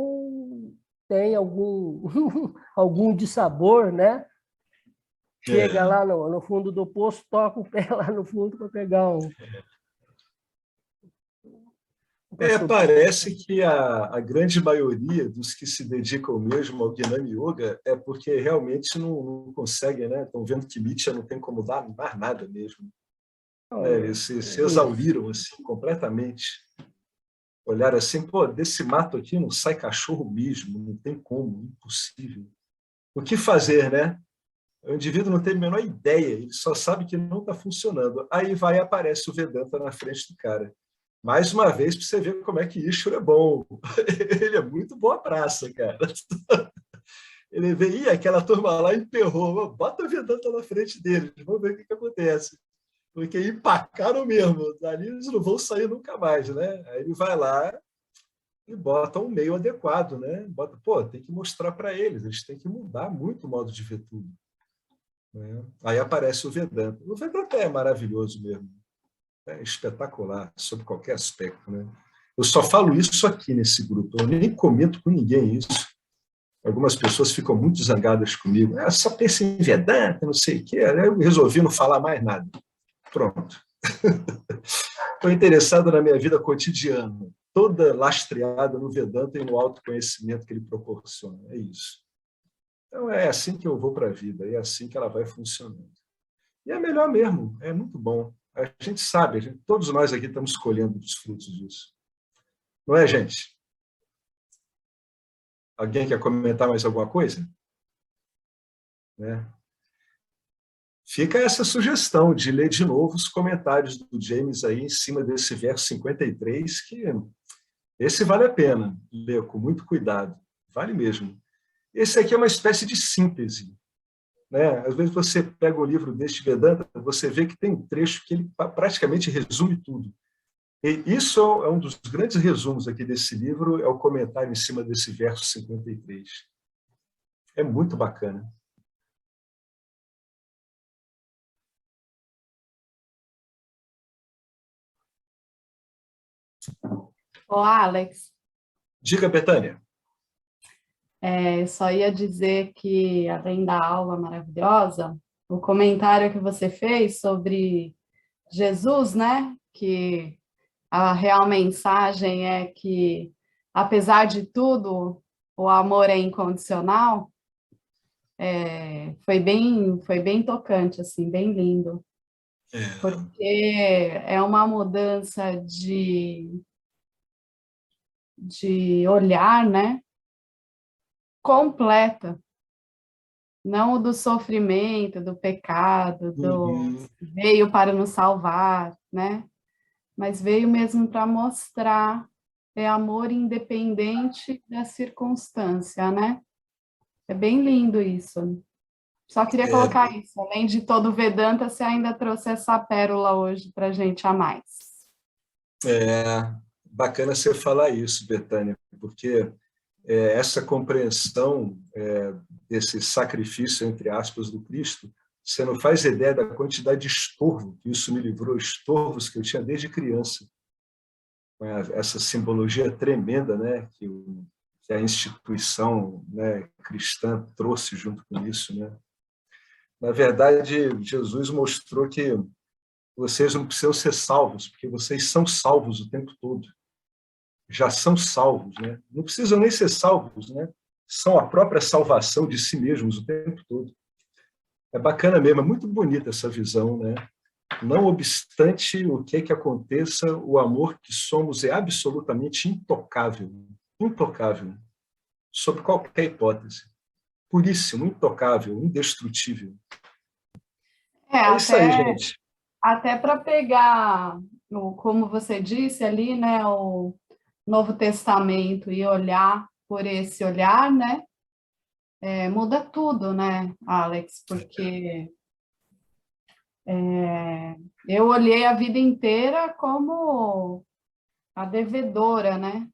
Speaker 2: tem algum dissabor, né? Chega lá no fundo do poço, toca o pé lá no fundo para pegar um...
Speaker 1: Parece que a grande maioria dos que se dedicam mesmo ao Gnana Yoga é porque realmente não conseguem, né? Estão vendo que Nietzsche não tem como dar nada mesmo. Eles se exauriram assim, completamente. Olharam assim, pô, desse mato aqui não sai cachorro mesmo, não tem como, impossível. O que fazer, né? O indivíduo não tem a menor ideia, ele só sabe que não está funcionando. Aí vai e aparece o Vedanta na frente do cara. Mais uma vez, para você ver como é que Ishvara é bom. Ele é muito boa praça, cara. Ele vem, aquela turma lá emperrou, bota o Vedanta na frente deles, vamos ver o que acontece. Porque empacaram mesmo, dali eles não vão sair nunca mais, né? Aí ele vai lá e bota um meio adequado, né? Tem que mostrar para eles têm que mudar muito o modo de ver tudo. Né? Aí aparece o Vedanta. O Vedanta é maravilhoso mesmo. É espetacular, sob qualquer aspecto. Né? Eu só falo isso aqui nesse grupo, eu nem comento com ninguém isso. Algumas pessoas ficam muito zangadas comigo. Só pensa em Vedanta, não sei o quê. Eu resolvi não falar mais nada. Pronto. Estou interessado na minha vida cotidiana, toda lastreada no Vedanta e no autoconhecimento que ele proporciona. É isso. Então, é assim que eu vou para a vida, é assim que ela vai funcionando. E é melhor mesmo, é muito bom. A gente sabe, todos nós aqui estamos colhendo os frutos disso. Não é, gente? Alguém quer comentar mais alguma coisa? Né? Fica essa sugestão de ler de novo os comentários do James aí em cima desse verso 53, que esse vale a pena ler com muito cuidado, vale mesmo. Esse aqui é uma espécie de síntese. Né? Às vezes você pega um livro deste Vedanta, você vê que tem um trecho que ele praticamente resume tudo. E isso é um dos grandes resumos aqui desse livro, é o comentário em cima desse verso 53. É muito bacana.
Speaker 3: Ô, Alex,
Speaker 1: Diga, Betânia.
Speaker 3: só ia dizer que, além da aula maravilhosa, o comentário que você fez sobre Jesus, né? Que a real mensagem é que, apesar de tudo, o amor é incondicional. Foi bem tocante, assim, bem lindo. Porque é uma mudança de olhar, né? Completa. Não o do sofrimento, do pecado, veio para nos salvar, né? Mas veio mesmo para mostrar amor independente da circunstância, né? É bem lindo isso. Só queria colocar isso. Além de todo o Vedanta, você ainda trouxe essa pérola hoje para a gente a mais.
Speaker 1: Bacana você falar isso, Betânia, porque essa compreensão desse sacrifício, entre aspas, do Cristo, você não faz ideia da quantidade de estorvo que isso me livrou, estorvos que eu tinha desde criança. Essa simbologia tremenda, né, que a instituição, né, cristã trouxe junto com isso. Né? Na verdade, Jesus mostrou que vocês não precisam ser salvos, porque vocês são salvos o tempo todo. Já são salvos, né? Não precisam nem ser salvos, né? São a própria salvação de si mesmos o tempo todo. É bacana mesmo, é muito bonita essa visão, né? Não obstante o que aconteça, o amor que somos é absolutamente intocável, intocável, sob qualquer hipótese. Puríssimo, intocável, indestrutível. É isso aí, gente.
Speaker 3: Até para pegar, como você disse ali, né, o Novo Testamento e olhar por esse olhar, né, muda tudo, né, Alex? Porque eu olhei a vida inteira como a devedora, né?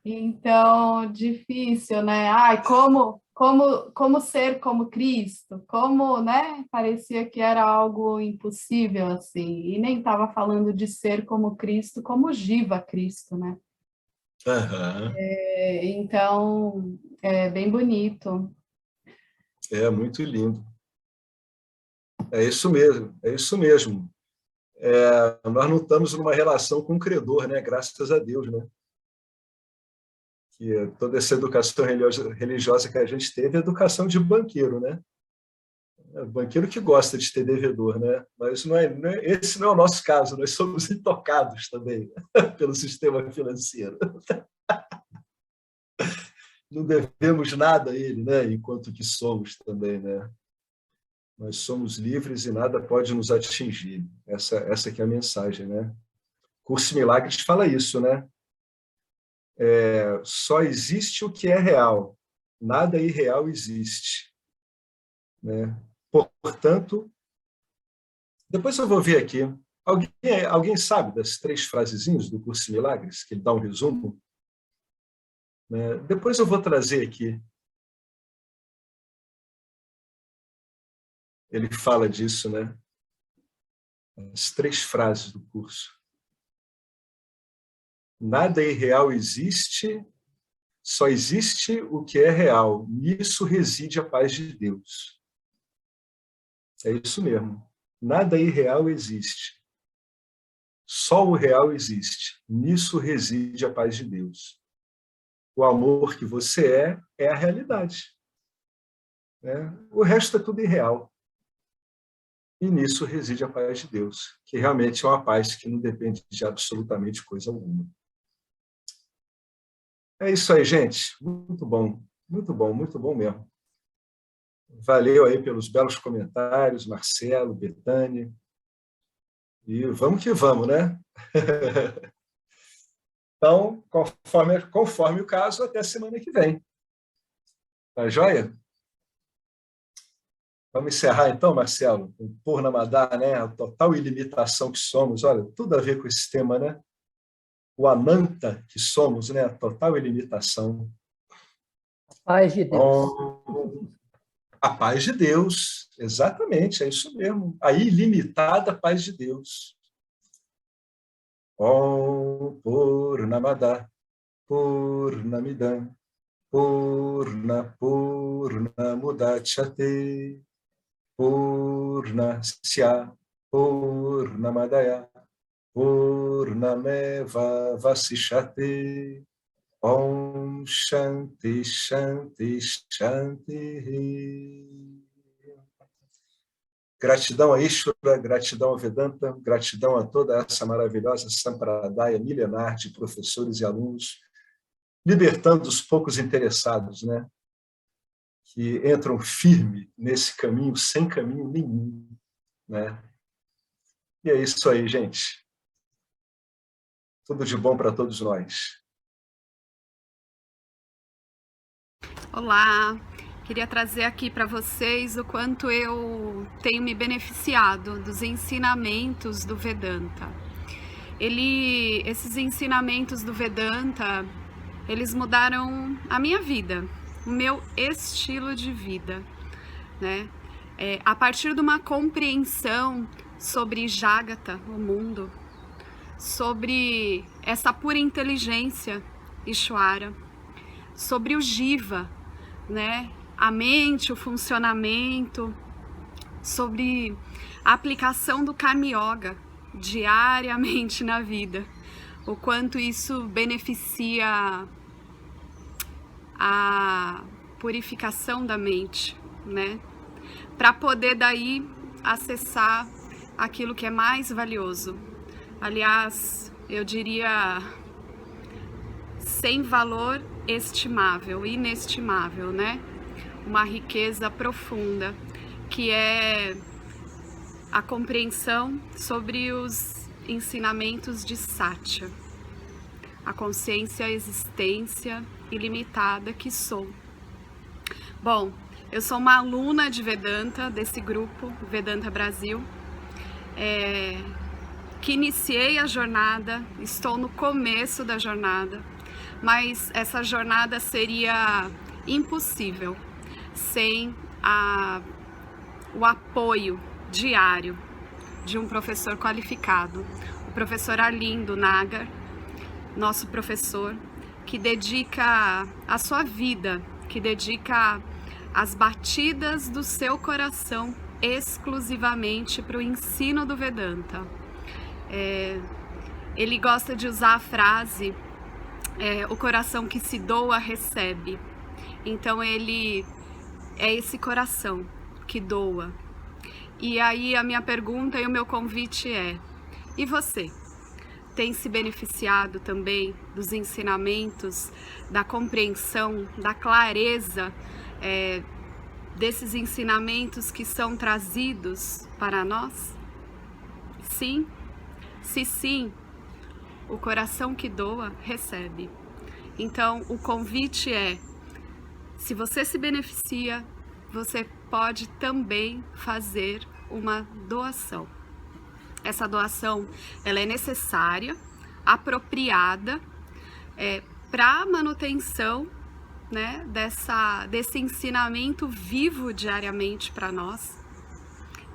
Speaker 3: Então, difícil, né? Ai, como ser como Cristo? Como, né? Parecia que era algo impossível, assim. E nem estava falando de ser como Cristo, como Jiva Cristo, né?
Speaker 1: Uhum.
Speaker 3: Então, é bem bonito.
Speaker 1: É muito lindo. É isso mesmo, é isso mesmo. Nós não estamos numa relação com o credor, né? Graças a Deus, né? Que toda essa educação religiosa que a gente teve é educação de banqueiro, né? É banqueiro que gosta de ter devedor, né? Mas esse não é o nosso caso, nós somos intocados também pelo sistema financeiro. Não devemos nada a ele, né? Enquanto que somos também, né? Nós somos livres e nada pode nos atingir. Essa que é a mensagem, né? Curso em Milagres fala isso, né? Só existe o que é real, nada irreal existe, né? Portanto, depois eu vou ver aqui. Alguém sabe das 3 frasezinhas do Curso em Milagres, que ele dá um resumo? Né? Depois eu vou trazer aqui. Ele fala disso, né? as 3 frases do curso. Nada irreal existe, só existe o que é real. Nisso reside a paz de Deus. É isso mesmo. Nada irreal existe. Só o real existe. Nisso reside a paz de Deus. O amor que você é a realidade. O resto é tudo irreal. E nisso reside a paz de Deus, que realmente é uma paz que não depende de absolutamente coisa alguma. É isso aí, gente. Muito bom, muito bom, muito bom mesmo. Valeu aí pelos belos comentários, Marcelo, Betânia. E vamos que vamos, né? Então, conforme o caso, até semana que vem. Tá joia? Vamos encerrar então, Marcelo, com Purnamada, né? A total ilimitação que somos. Olha, tudo a ver com esse tema, né? O Ananta que somos, né? A total ilimitação.
Speaker 2: A paz de Deus.
Speaker 1: A paz de Deus, exatamente, é isso mesmo. A ilimitada paz de Deus. Om Purnamada, Purnamidam, Purnamudachyate, Purnasya, Purnamadaya, Purnameva Vasishyate. Om Shanti Shanti Shanti. Gratidão a Ishvara, gratidão a Vedanta, gratidão a toda essa maravilhosa Sampradaya milenar de professores e alunos, libertando os poucos interessados, né? Que entram firme nesse caminho, sem caminho nenhum, né? E é isso aí, gente. Tudo de bom para todos nós.
Speaker 4: Olá, queria trazer aqui para vocês o quanto eu tenho me beneficiado dos ensinamentos do Vedanta. Esses ensinamentos do Vedanta, eles mudaram a minha vida, o meu estilo de vida, né? A partir de uma compreensão sobre Jagata, o mundo, sobre essa pura inteligência, Ishvara, sobre o Jiva, né? A mente, o funcionamento, sobre a aplicação do Karma Yoga diariamente na vida, o quanto isso beneficia a purificação da mente, né? Para poder daí acessar aquilo que é mais valioso. Aliás, eu diria sem valor estimável, inestimável, né? Uma riqueza profunda, que é a compreensão sobre os ensinamentos de Satya, a consciência, a existência ilimitada que sou. Bom, eu sou uma aluna de Vedanta, desse grupo Vedanta Brasil, que iniciei a jornada, estou no começo da jornada, mas essa jornada seria impossível sem o apoio diário de um professor qualificado, o professor Arlindo Nagar, nosso professor, que dedica a sua vida, que dedica as batidas do seu coração exclusivamente para o ensino do Vedanta. Ele gosta de usar a frase o coração que se doa recebe. Então ele é esse coração que doa. E aí a minha pergunta e o meu convite é: e você? Tem se beneficiado também dos ensinamentos, da compreensão, da clareza desses ensinamentos que são trazidos para nós? Sim? Se sim, o coração que doa recebe. Então o convite é: se você se beneficia, você pode também fazer uma doação. Essa doação, ela é necessária, apropriada, para a manutenção, né, desse ensinamento vivo diariamente para nós.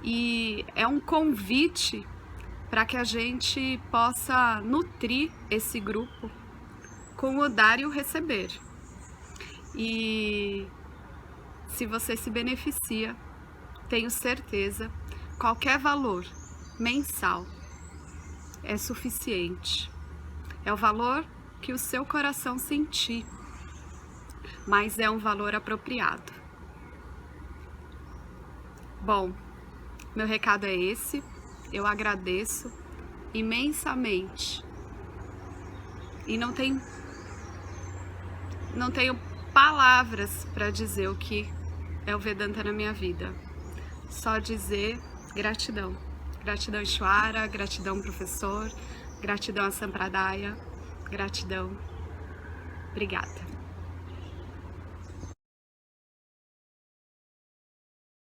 Speaker 4: E é um convite para que a gente possa nutrir esse grupo com o dar e o receber. E se você se beneficia, tenho certeza, qualquer valor mensal é suficiente. É o valor que o seu coração sentir, mas é um valor apropriado. Bom, meu recado é esse. Eu agradeço imensamente e não tenho palavras para dizer o que é o Vedanta na minha vida. Só dizer gratidão. Gratidão, Ishwara, gratidão, professor, gratidão a Sampradaya, gratidão. Obrigada.